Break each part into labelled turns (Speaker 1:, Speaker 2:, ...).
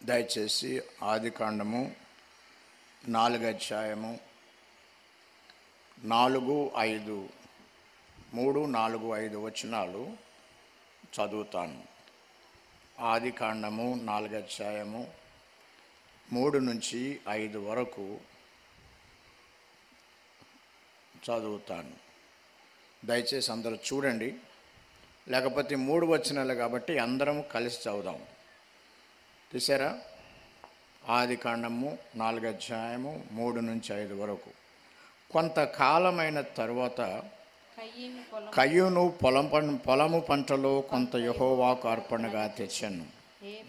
Speaker 1: దయచేసి ఆదికాండము 4వ అధ్యాయము 4-5 3-4-5 వచనాలు చదువుతాను. ఆదికాండము 4వ అధ్యాయము 3-5 వరకు చదువుతాను. దయచేసి అందరూ చూడండి, లేకపోతే 3 వచనాలు కాబట్టి అందరం కలిసి చదువుదాం. చూసారా? ఆదికాండము 4వ అధ్యాయము 3-5 వరకు. కొంతకాలమైన తరువాత కయ్యూను పొలము పంటలో కొంత యెహోవాకు అర్పణగా తెచ్చాను.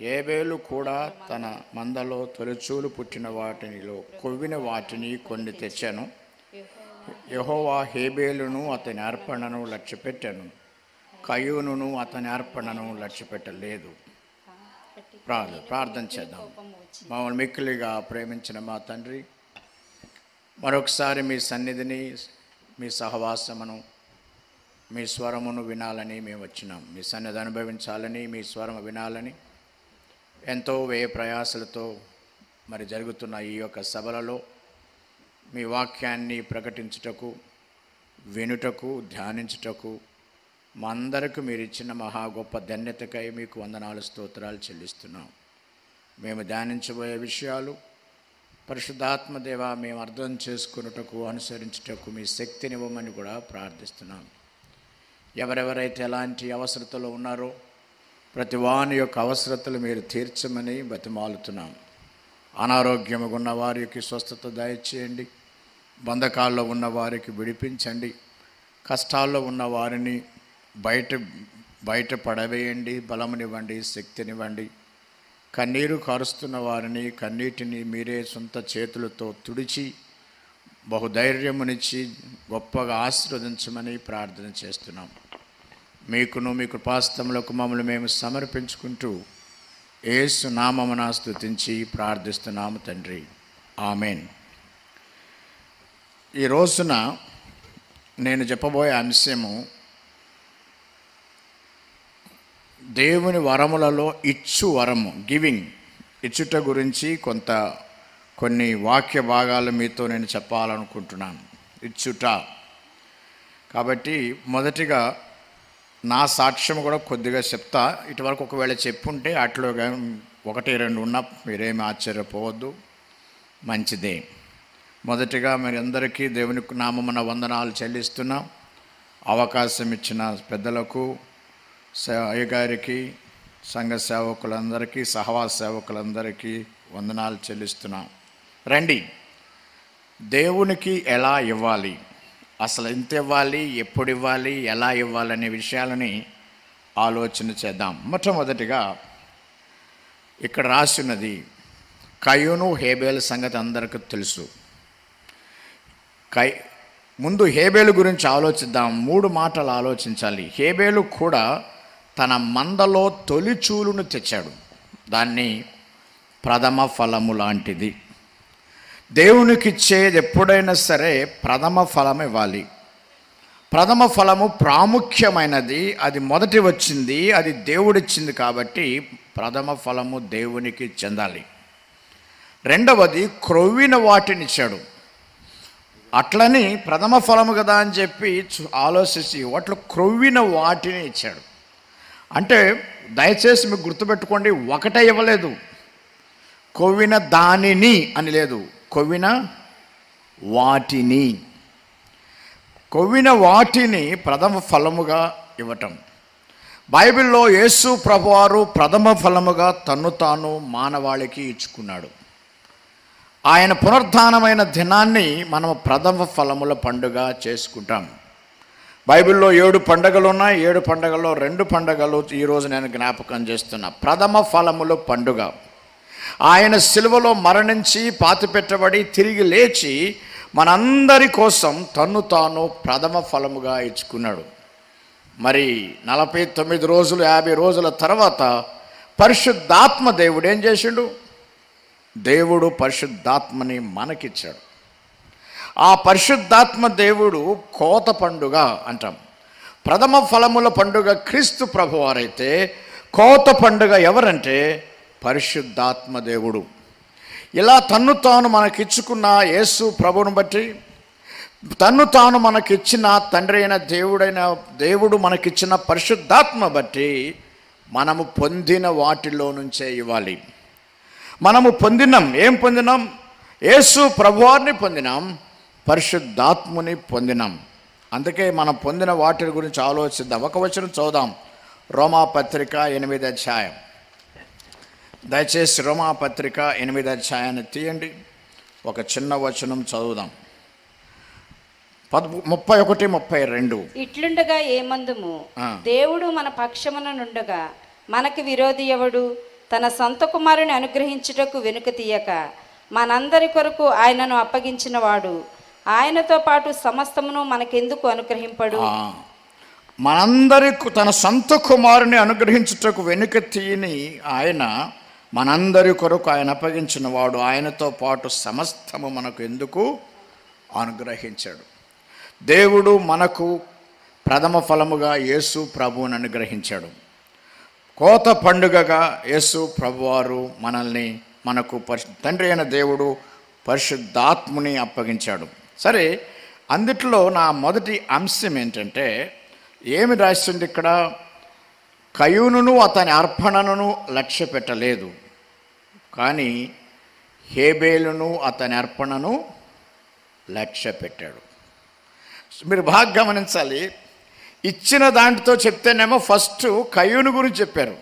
Speaker 1: హేబేలు కూడా తన మందలో తొలిచూలు పుట్టిన వాటిలో కొవ్విన వాటిని కొన్ని తెచ్చాను. యెహోవా హేబేలును అతని అర్పణను లక్ష్యపెట్టాను, కయ్యూనును అతని అర్పణను లక్ష్యపెట్టలేదు. ప్రార్థన చేద్దాం. మమ్మల్ని మిక్కిలిగా ప్రేమించిన మా తండ్రి, మరొకసారి మీ సన్నిధిని, మీ సహవాసమును, మీ స్వరమును వినాలని మేము వచ్చినాం. మీ సన్నిధి అనుభవించాలని, మీ స్వరము వినాలని ఎంతో వ్యయ ప్రయాసలతో మరి జరుగుతున్న ఈ యొక్క సభలలో మీ వాక్యాన్ని ప్రకటించుటకు, వినుటకు, ధ్యానించుటకు మా అందరికీ మీరు ఇచ్చిన మహా గొప్ప ధన్యతకై మీకు వందనాలు, స్తోత్రాలు చెల్లిస్తున్నాం. మేము ధ్యానించబోయే విషయాలు పరిశుద్ధాత్మదేవ మేము అర్థం చేసుకున్నటకు, అనుసరించుటకు మీ శక్తినివ్వమని కూడా ప్రార్థిస్తున్నాం. ఎవరెవరైతే ఎలాంటి అవసరతలో ఉన్నారో ప్రతి వాని యొక్క అవసరతలు మీరు తీర్చమని బతిమాలుతున్నాం. అనారోగ్యముగా ఉన్న వారికి స్వస్థత దయచేయండి, బంధకాల్లో ఉన్న వారికి విడిపించండి, కష్టాల్లో ఉన్న వారిని బయట పడవేయండి, బలమునివ్వండి, శక్తినివ్వండి. కన్నీరు కారుస్తున్న వారిని కన్నీటిని మీరే సొంత చేతులతో తుడిచి బహుధైర్యమునిచ్చి గొప్పగా ఆశీర్వదించమని ప్రార్థన చేస్తున్నాం. మీకును మీ కృపాస్తములకు మమ్మల్ని మేము సమర్పించుకుంటూ యేసు నామమున స్తుతించి ప్రార్థిస్తున్నాము తండ్రి, ఆమెన్. ఈ రోజున నేను చెప్పబోయే అంశము దేవుని వరములలో ఇచ్చు వరము, గివింగ్, ఇచ్చుట గురించి కొన్ని వాక్య భాగాలు మీతో నేను చెప్పాలనుకుంటున్నాను. ఇచ్చుట కాబట్టి మొదటిగా నా సాక్ష్యం కూడా కొద్దిగా చెప్తా. ఇటువరకు ఒకవేళ చెప్పుంటే అట్లో 1-2 ఉన్నా మీరేమి ఆశ్చర్యపోవద్దు, మంచిదే. మొదటిగా మీరందరికీ దేవుని నామమున వందనాలు చెల్లిస్తున్నాం. అవకాశం ఇచ్చిన పెద్దలకు, అయ్యగారికి, సంఘ సేవకులందరికీ, సహవాస సేవకులందరికీ వందనాలు చెల్లిస్తున్నాం. రండి, దేవునికి ఎలా ఇవ్వాలి, అసలు ఎంత ఇవ్వాలి, ఎప్పుడు ఇవ్వాలి, ఎలా ఇవ్వాలనే విషయాలని ఆలోచన చేద్దాం. మొట్టమొదటిగా ఇక్కడ రాసినది కయ్యూను హేబేలు సంగతి అందరికీ తెలుసు. ముందు హేబేలు గురించి ఆలోచిద్దాం. 3 మాటలు ఆలోచించాలి. హేబేలు కూడా తన మందలో తొలిచూలును తెచ్చాడు. దాన్ని ప్రథమ ఫలము లాంటిది. దేవునికి ఇచ్చేది ఎప్పుడైనా సరే ప్రథమ ఫలం ఇవ్వాలి. ప్రథమ ఫలము ప్రాముఖ్యమైనది, అది మొదటి వచ్చింది, అది దేవుడిచ్చింది కాబట్టి ప్రథమ ఫలము దేవునికి చెందాలి. రెండవది క్రొవ్విన వాటిని ఇచ్చాడు. అట్లని ప్రథమ ఫలము కదా అని చెప్పి ఆలోచించి వాటిలో క్రొవ్విన వాటిని ఇచ్చాడు. అంటే దయచేసి మీకు గుర్తుపెట్టుకోండి, ఒకటే ఇవ్వలేదు, కొవ్విన దానిని అని లేదు, కొవ్విన వాటిని. కొవ్విన వాటిని ప్రథమ ఫలముగా ఇవ్వటం. బైబిల్లో యేసు ప్రభువారు ప్రథమ ఫలముగా తన్ను తాను మానవాళికి ఇచ్చుకున్నాడు. ఆయన పునరుద్ధానమైన దినాన్ని మనం ప్రథమ ఫలముల పండుగ చేసుకుంటాం. బైబిల్లో 7 పండుగలు ఉన్నాయి. 7 పండుగల్లో 2 పండుగలు ఈరోజు నేను జ్ఞాపకం చేస్తున్నా. ప్రథమ ఫలముల పండుగ. ఆయన సిలువలో మరణించి పాతిపెట్టబడి తిరిగి లేచి మనందరి కోసం తన్ను తాను ప్రథమ ఫలముగా ఇచ్చుకున్నాడు. మరి 49 రోజులు 50 రోజుల తర్వాత పరిశుద్ధాత్మ దేవుడు ఏం చేసిండు? దేవుడు పరిశుద్ధాత్మని మనకిచ్చాడు. ఆ పరిశుద్ధాత్మ దేవుడు కోత పండుగ అంటాం. ప్రథమ ఫలముల పండుగ క్రీస్తు ప్రభువారైతే కోత పండుగ ఎవరంటే పరిశుద్ధాత్మ దేవుడు. ఇలా తన్ను తాను మనకిచ్చుకున్న యేసు ప్రభువును బట్టి, తన్ను తాను మనకిచ్చిన తండ్రి అయిన దేవుడు మనకిచ్చిన పరిశుద్ధాత్మ బట్టి మనము పొందిన వాటిలో నుంచే ఇవ్వాలి. మనము పొందినాం. ఏం పొందినాం? యేసు ప్రభువారిని పొందినాం, పరిశుద్ధాత్ముని పొందినాం. అందుకే మనం పొందిన వాటి గురించి ఆలోచిద్దాం. ఒక వచనం చదువుదాం. రోమాపత్రిక 8వ అధ్యాయం. దయచేసి రోమాపత్రిక 8వ అధ్యాయాన్ని తీయండి. ఒక చిన్న వచనం చదువుదాం. 31, 32.
Speaker 2: ఇట్లుండగా ఏమందుము, దేవుడు మన పక్షమున నుండగా మనకి విరోధి ఎవడు? తన సొంత కుమారుని అనుగ్రహించుటకు వెనుక తీయక మనందరి కొరకు ఆయనను అప్పగించిన వాడు ఆయనతో పాటు సమస్తమును మనకెందుకు అనుగ్రహింపడు?
Speaker 1: మనందరికి తన సొంత కుమారుని అనుగ్రహించుటకు వెనుక తీయని ఆయన మనందరి కొరకు ఆయన అప్పగించిన వాడు ఆయనతో పాటు సమస్తము మనకు ఎందుకు అనుగ్రహించాడు. దేవుడు మనకు ప్రథమ ఫలముగా యేసు ప్రభువుని అనుగ్రహించాడు. కోత పండుగగా యేసు ప్రభువారు మనకు తండ్రి అయిన దేవుడు పరిశుద్ధాత్ముని అప్పగించాడు. సరే, అందుట్లో నా మొదటి అంశం ఏంటంటే, ఏమి రాసింది ఇక్కడ? కయూనును అతని అర్పణను లక్ష్య పెట్టలేదు, కానీ హేబేలును అతని అర్పణను లక్ష్య పెట్టాడు. మీరు బాగా గమనించాలి. ఇచ్చిన దాంట్లో చెప్తేనేమో ఫస్ట్ కయూను గురించి చెప్పారు,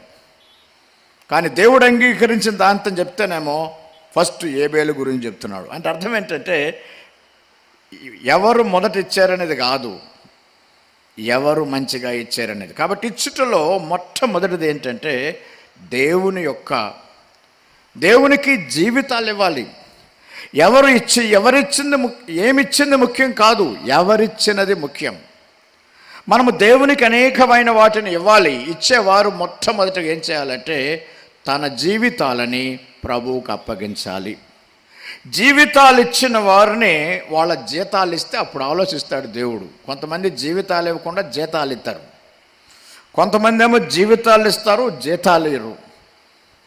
Speaker 1: కానీ దేవుడు అంగీకరించిన దాంతో చెప్తేనేమో ఫస్ట్ హేబేలు గురించి చెప్తున్నాడు. అంటే అర్థం ఏంటంటే, ఎవరు మొదట ఇచ్చారనేది కాదు, ఎవరు మంచిగా ఇచ్చారనేది. కాబట్టి ఇచ్చుటలో మొట్టమొదటిది ఏంటంటే దేవునికి జీవితాలు ఇవ్వాలి. ఏమిచ్చింది ముఖ్యం కాదు, ఎవరిచ్చినది ముఖ్యం. మనము దేవునికి అనేకమైన వాటిని ఇవ్వాలి. ఇచ్చేవారు మొట్టమొదటిగా ఏం చేయాలంటే తన జీవితాలని ప్రభువుకు అప్పగించాలి. జీవితాలు ఇచ్చిన వారిని వాళ్ళ జీతాలు ఇస్తే అప్పుడు ఆలోచిస్తాడు దేవుడు. కొంతమంది జీవితాలు ఇవ్వకుండా జీతాలు ఇస్తారు, కొంతమంది ఏమో జీవితాలు ఇస్తారు, జీతాలు ఇవ్వరు.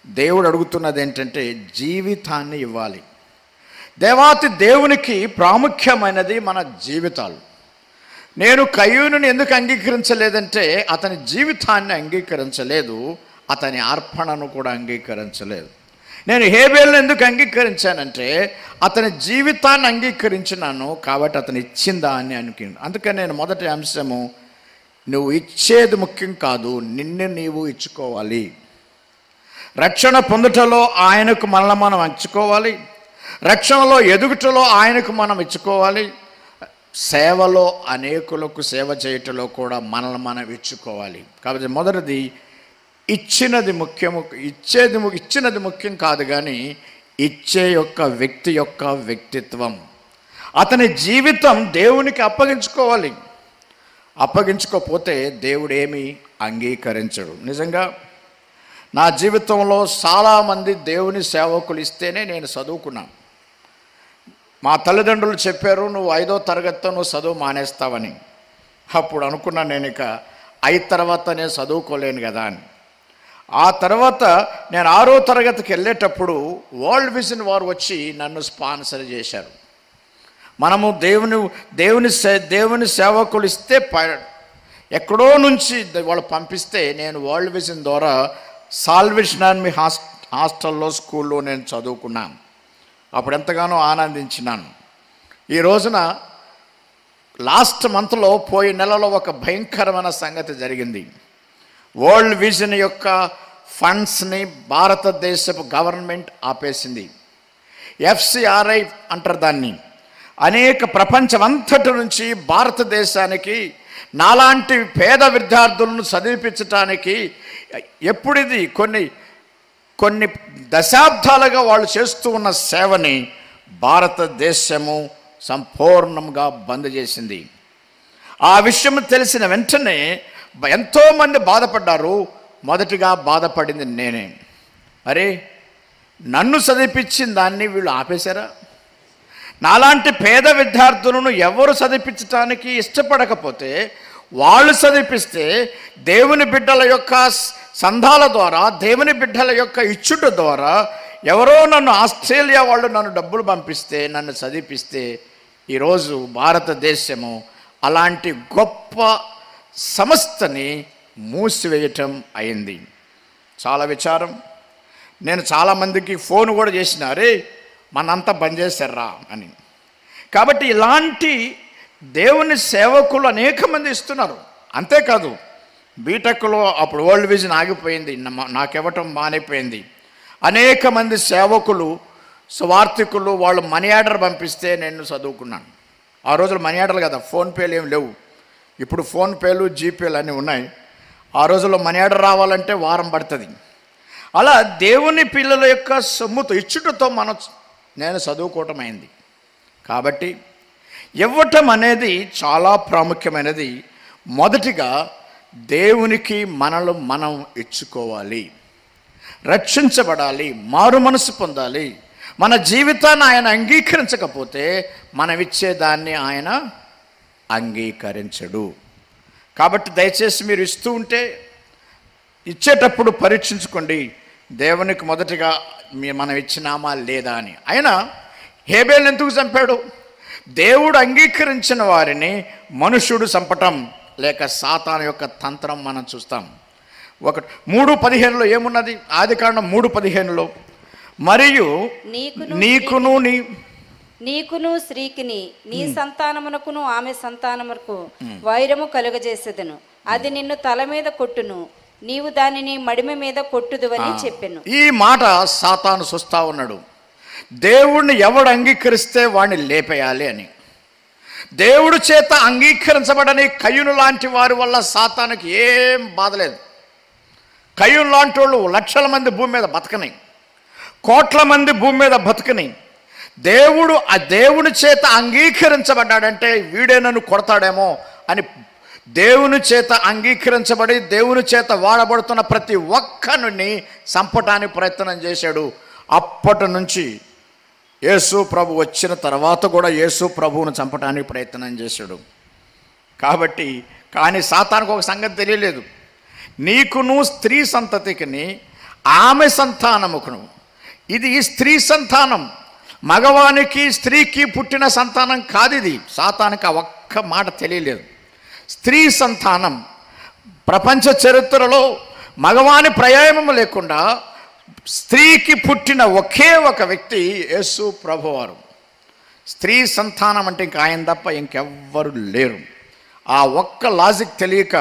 Speaker 1: దేవుడు అడుగుతున్నది ఏంటంటే జీవితాన్ని ఇవ్వాలి. దేవునికి ప్రాముఖ్యమైనది మన జీవితాలు. నేను కయూనుని ఎందుకు అంగీకరించలేదంటే అతని జీవితాన్ని అంగీకరించలేదు, అతని అర్పణను కూడా అంగీకరించలేదు. నేను హేబేలును ఎందుకు అంగీకరించానంటే అతని జీవితాన్ని అంగీకరించినాను, కాబట్టి అతను ఇచ్చిందా అని అనుకున్నాను. అందుకని నేను మొదటి అంశము, నువ్వు ఇచ్చేది ముఖ్యం కాదు, నిన్ను నీవు ఇచ్చుకోవాలి. రక్షణ పొందుటలో ఆయనకు మనల్ని మనం ఇచ్చుకోవాలి, రక్షణలో ఎదుగుటలో ఆయనకు మనం ఇచ్చుకోవాలి, సేవలో అనేకులకు సేవ చేయటంలో కూడా మనల్ని మనం ఇచ్చుకోవాలి. కాబట్టి మొదటిది ఇచ్చినది ముఖ్యము. ఇచ్చినది ముఖ్యం కాదు, కానీ ఇచ్చే వ్యక్తి యొక్క వ్యక్తిత్వం, అతని జీవితం దేవునికి అప్పగించుకోవాలి. అప్పగించుకోకపోతే దేవుడు ఏమీ అంగీకరించడు. నిజంగా నా జీవితంలో చాలామంది దేవుని సేవకులు ఇస్తేనే నేను చదువుకున్నాను. మా తల్లిదండ్రులు చెప్పారు, నువ్వు 5వ తరగతితో నువ్వు చదువు మానేస్తావని. అప్పుడు అనుకున్నాను, నేను ఇక 5 తర్వాత నేను చదువుకోలేను కదా అని. ఆ తర్వాత నేను 6వ తరగతికి వెళ్ళేటప్పుడు వరల్డ్ విజన్ వారు వచ్చి నన్ను స్పాన్సర్ చేశారు. మనము దేవుని సేవకులు ఇస్తే ఎక్కడో నుంచి వాళ్ళు పంపిస్తే నేను వరల్డ్ విజన్ ద్వారా సాల్వేషన్ ఆర్మీ హాస్టల్లో స్కూల్లో నేను చదువుకున్నాను. అప్పుడు ఎంతగానో ఆనందించినాను. ఈ రోజున లాస్ట్ మంత్లో పోయిన నెలలో ఒక భయంకరమైన సంగతి జరిగింది. వరల్డ్ విజన్ యొక్క ఫండ్స్ని భారతదేశపు గవర్నమెంట్ ఆపేసింది. FCRI అంటారు దాన్ని. అనేక ప్రపంచమంతటి నుంచి భారతదేశానికి నాలాంటి పేద విద్యార్థులను చదివించటానికి ఎప్పుడిది కొన్ని దశాబ్దాలుగా వాళ్ళు చేస్తూ ఉన్న సేవని భారతదేశము సంపూర్ణంగా బంద్ చేసింది. ఆ విషయం తెలిసిన వెంటనే ఎంతోమంది బాధపడ్డారు. మొదటిగా బాధపడింది నేనే. అరే, నన్ను చదివించిన దాన్ని వీళ్ళు ఆపేశారా? నాలాంటి పేద విద్యార్థులను ఎవరు చదివించడానికి ఇష్టపడకపోతే వాళ్ళు చదివిస్తే దేవుని బిడ్డల యొక్క సంఘాల ద్వారా, దేవుని బిడ్డల యొక్క ఇచ్చుట ద్వారా, ఎవరో నన్ను ఆస్ట్రేలియా వాళ్ళు నన్ను డబ్బులు పంపిస్తే, నన్ను చదివిపిస్తే ఈరోజు భారతదేశము అలాంటి గొప్ప సంస్థని మూసివేయటం అయింది. చాలా విచారం. నేను చాలామందికి ఫోన్ కూడా చేసిన, అరే మనంతా బంద్ చేశారా అని. కాబట్టి ఇలాంటి దేవుని సేవకులు అనేక మంది ఇస్తున్నారు. అంతేకాదు, బీటెక్లో అప్పుడు వరల్డ్ విజన్ ఆగిపోయింది, నాకివ్వటం మానేపోయింది. అనేక మంది సేవకులు, స్వార్థికులు వాళ్ళు మనీ ఆర్డర్ పంపిస్తే నేను చదువుకున్నాను. ఆ రోజులు మనీ ఆర్డర్లు కదా, ఫోన్పేలు ఏం లేవు. ఇప్పుడు ఫోన్పేలు, జీపేలు అన్నీ ఉన్నాయి. ఆ రోజుల్లో మనీ ఆర్డర్ రావాలంటే వారం పడుతుంది. అలా దేవుని పిల్లల యొక్క సొమ్ముతో, ఇచ్చుటతో నేను చదువుకోవటం అయింది. కాబట్టి ఇవ్వటం అనేది చాలా ప్రాముఖ్యమైనది. మొదటిగా దేవునికి మనం ఇచ్చుకోవాలి, రక్షించబడాలి, మారు మనసు పొందాలి. మన జీవితాన్ని ఆయన అంగీకరించకపోతే మనం ఇచ్చేదాన్ని ఆయన అంగీకరించడు. కాబట్టి దయచేసి మీరు ఇస్తూ ఉంటే ఇచ్చేటప్పుడు పరీక్షించుకోండి, దేవునికి మొదటిగా మనం ఇచ్చినామా లేదా అని. అయినా హేబేలు ఎందుకు చంపాడు? దేవుడు అంగీకరించిన వారిని మనుష్యుడు చంపటం లేక సాతాను యొక్క తంత్రం మనం చూస్తాం. 3:15 ఏమున్నది? ఆదికాండం 3:15, మరియు
Speaker 2: నీకును స్త్రీకిని నీ సంతానమునకును ఆమె సంతానమునకు వైరము కలుగజేసేదను, అది నిన్ను తల మీద కొట్టును, నీవు దానిని మడిమ మీద కొట్టుదువని చెప్పెను.
Speaker 1: ఈ మాట సాతాను చూస్తా ఉన్నాడు. దేవుణ్ణి ఎవడు అంగీకరిస్తే వాడిని లేపేయాలి అని. దేవుడి చేత అంగీకరించబడని కయ్యూను లాంటి వారి వల్ల సాతానుకి ఏం బాధలేదు. కయ్యూను లాంటి వాళ్ళు లక్షల మంది భూమి మీద బతకని, కోట్ల మంది భూమి మీద బతకని, ఆ దేవుని చేత అంగీకరించబడ్డాడంటే వీడే నన్ను కొడతాడేమో అని దేవుని చేత అంగీకరించబడి దేవుని చేత వాడబడుతున్న ప్రతి ఒక్కరిని చంపటానికి ప్రయత్నం చేశాడు. అప్పటి నుంచి యేసు ప్రభు వచ్చిన తర్వాత కూడా యేసు ప్రభువును చంపడానికి ప్రయత్నం చేశాడు. కానీ సాతానుకు ఒక సంగతి తెలియలేదు. నీకును స్త్రీ సంతతికిని ఆమె సంతానముకును, ఇది స్త్రీ సంతానం, మగవానికి స్త్రీకి పుట్టిన సంతానం కాదు ఇది. సాతానికి ఆ ఒక్క మాట తెలియలేదు. స్త్రీ సంతానం. ప్రపంచ చరిత్రలో మగవాని ప్రయాణము లేకుండా స్త్రీకి పుట్టిన ఒకే ఒక వ్యక్తి యేసు ప్రభువారు. స్త్రీ సంతానం అంటే ఇంక ఆయన తప్ప ఇంకెవ్వరు లేరు. ఆ ఒక్క లాజిక్ తెలియక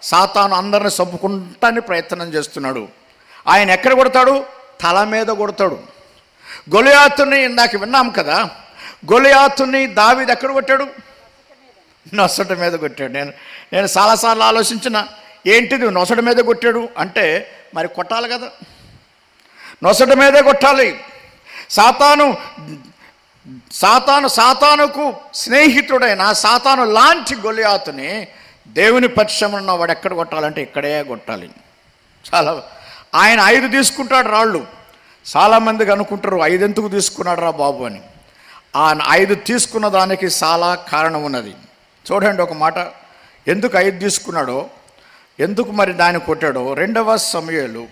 Speaker 1: సాతాను అందరిని చంపుకుంటానికి ప్రయత్నం చేస్తున్నాడు. ఆయన ఎక్కడ కొడతాడు? తల మీద కొడతాడు. గొలియాతుని ఇందాక విన్నాం కదా, గొలియాతుని దావీదు ఎక్కడ కొట్టాడు? నొసట మీద కొట్టాడు. నేను చాలాసార్లు ఆలోచించిన, ఏంటిది నొసట మీద కొట్టాడు అంటే, మరి కొట్టాలి కదా, నొసట మీదే కొట్టాలి. సాతానుకు స్నేహితుడైన సాతాను లాంటి గొలియాతుని దేవుని పక్షం ఉన్న వాడు ఎక్కడ కొట్టాలంటే ఇక్కడే కొట్టాలి. ఆయన 5 తీసుకుంటాడు రాళ్ళు. చాలామందికి అనుకుంటారు 5 ఎందుకు తీసుకున్నాడు రా బాబు అని. ఆ 5 తీసుకున్న దానికి చాలా కారణం ఉన్నది. చూడండి ఒక మాట, ఎందుకు 5 తీసుకున్నాడో, ఎందుకు మరి దాన్ని కొట్టాడో. 2వ సమూయేలు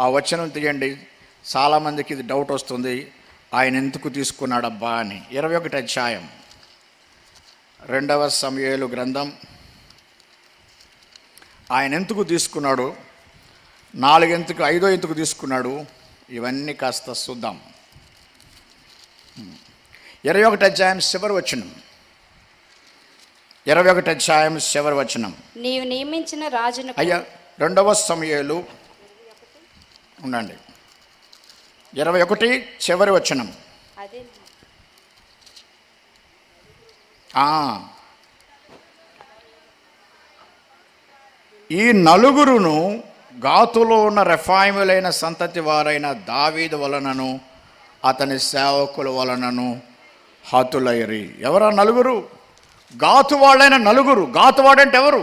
Speaker 1: ఆ వచనం తీయండి. చాలామందికి ఇది డౌట్ వస్తుంది, ఆయన ఎందుకు తీసుకున్నాడబ్బా అని. 21వ అధ్యాయం 2వ సమూయేలు గ్రంథం. ఆయన ఎందుకు తీసుకున్నాడు, 4 ఎందుకు, 5 ఎందుకు తీసుకున్నాడు, ఇవన్నీ కాస్త చూద్దాం. 21వ అధ్యాయం చివరి వచనం. 21వ అధ్యాయం చివరి వచనం.
Speaker 2: నీవు నియమించిన రాజును.
Speaker 1: అయ్యా 2వ సమూయేలు ఉండండి, 21 చివరి వచనం. ఈ నలుగురును గాతులో ఉన్న రెఫాయిములైన సంతతి వారైన దావీదు వలనను అతని సేవకుల వలనను హతులైరి. ఎవరా నలుగురు? గాతు వాళ్ళైన నలుగురు. గాతువాడంటే ఎవరు?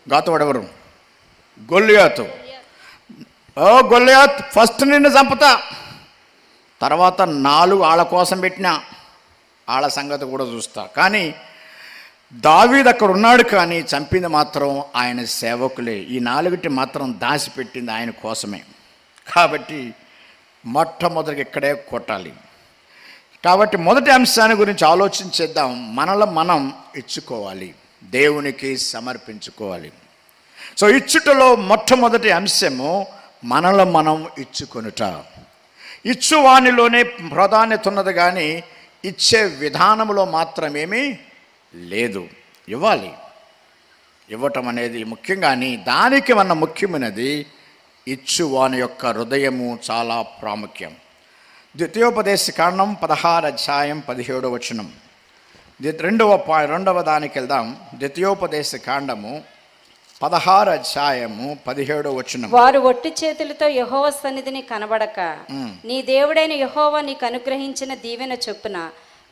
Speaker 1: గాతువాడెవరు? గొల్లియాతు. గొల్లియాత్, ఫస్ట్ నిన్ను చంపుతా, తర్వాత 4 వాళ్ళ కోసం పెట్టినా వాళ్ళ సంగతి కూడా చూస్తా. కానీ దావీదు అక్కడ ఉన్నాడు, కానీ చంపింది మాత్రం ఆయన సేవకులే. ఈ 4 మాత్రం దాచిపెట్టింది ఆయన కోసమే. కాబట్టి మొట్టమొదటి ఇక్కడే కొట్టాలి. కాబట్టి మొదటి అంశాన్ని గురించి ఆలోచించేద్దాం. మనలో మనం ఇచ్చుకోవాలి, దేవునికి సమర్పించుకోవాలి. సో ఇచ్చుటలో మొట్టమొదటి అంశము మనలో మనం ఇచ్చుకొనుట. ఇచ్చువానిలోనే ప్రాధాన్యత ఉన్నది, కానీ ఇచ్చే విధానంలో మాత్రమేమీ లేదు. ఇవ్వటం అనేది ముఖ్యంగాని దానికి మన ముఖ్యమైనది ఇచ్చువాని యొక్క హృదయము చాలా ప్రాముఖ్యం. ద్వితీయోపదేశ కాండం 16 అధ్యాయం 17వ వచనం. రెండవ దానికి వెళ్దాం. ద్వితీయోపదేశ కాండము 16 అధ్యాయము 17వ వచనం.
Speaker 2: వారు ఒట్టి చేతులతో యెహోవా సన్నిధిని కనబడక నీ దేవుడైన యెహోవా నీకు అనుగ్రహించిన దీవెన చొప్పున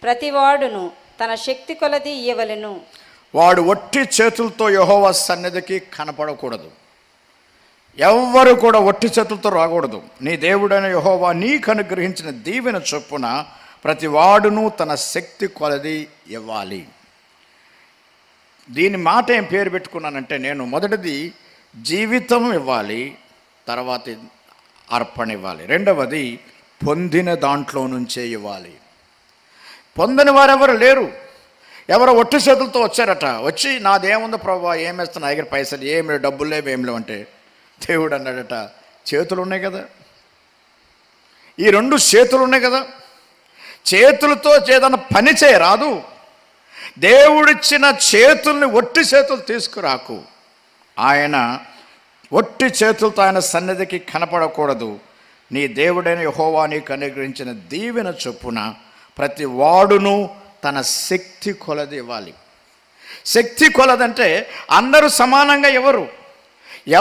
Speaker 2: ప్రతివాడును తన శక్తి కొలది ఇయ్యవలెను.
Speaker 1: వాడు ఒట్టి చేతులతో యెహోవా సన్నిధికి కనపడకూడదు. ఎవ్వరు కూడా ఒట్టి చేతులతో రాకూడదు. నీ దేవుడైన యెహోవా నీకు అనుగ్రహించిన దీవెన చొప్పున ప్రతి వాడును తన శక్తి కొలది ఇవ్వాలి. దీని మాట ఏం పేరు పెట్టుకున్నానంటే, నేను మొదటిది జీవితం ఇవ్వాలి, తర్వాత అర్పణ ఇవ్వాలి, రెండవది పొందిన దాంట్లో నుంచే ఇవ్వాలి. పొందని వారెవరు లేరు. ఎవరో ఒట్టి చేతులతో వచ్చారట, వచ్చి నాదేముంది ప్రభువా, ఏమేస్తున్నా దగ్గర పైసలు ఏమి డబ్బులు లేవు ఏం లేవు అంటే, దేవుడు అన్నాడట, చేతులు ఉన్నాయి కదా, ఈ 2 చేతులు ఉన్నాయి కదా, చేతులతో ఏదైనా పని చేయరాదు. దేవుడిచ్చిన చేతుల్ని ఒట్టి చేతులు తీసుకురాకు. ఆయన ఒట్టి చేతులతో ఆయన సన్నిధికి కనపడకూడదు. నీ దేవుడైన యెహోవా నీకు అనుగ్రహించిన దీవెన చొప్పున ప్రతి వాడును తన శక్తి కొలది ఇవ్వాలి. శక్తి కొలదంటే అందరూ సమానంగా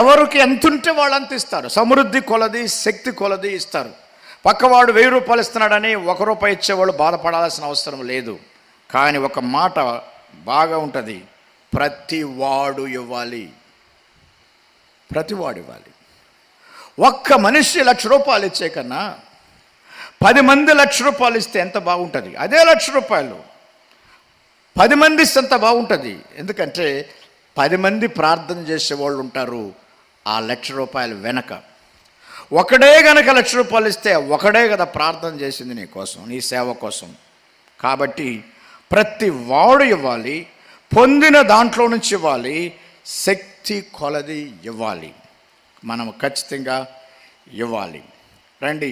Speaker 1: ఎవరికి ఎంతుంటే వాళ్ళు అంత ఇస్తారు. సమృద్ధి కొలది శక్తి కొలది ఇస్తారు. పక్కవాడు 1000 రూపాయలు ఇస్తున్నాడని 1 రూపాయి ఇచ్చేవాళ్ళు బాధపడాల్సిన అవసరం లేదు. కానీ ఒక మాట బాగా ఉంటుంది, ప్రతివాడు ఇవ్వాలి. ఒక్క మనిషి 1,00,000 రూపాయలు ఇచ్చే కన్నా 10 మంది 1,00,000 రూపాయలు ఇస్తే ఎంత బాగుంటుంది. అదే 1,00,000 రూపాయలు 10 మంది ఇస్తే ఎంత బాగుంటుంది. ఎందుకంటే 10 మంది ప్రార్థన చేసేవాళ్ళు ఉంటారు ఆ 1,00,000 రూపాయలు వెనక. ఒకడే గనక 1,00,000 రూపాయలు ఇస్తే ఒకడే కదా ప్రార్థన చేసింది నీ కోసం, నీ సేవ కోసం. కాబట్టి ప్రతి వాడు ఇవ్వాలి, పొందిన దాంట్లో నుంచి ఇవ్వాలి, శక్తి కొలది ఇవ్వాలి. మనం ఖచ్చితంగా ఇవ్వాలి. రండి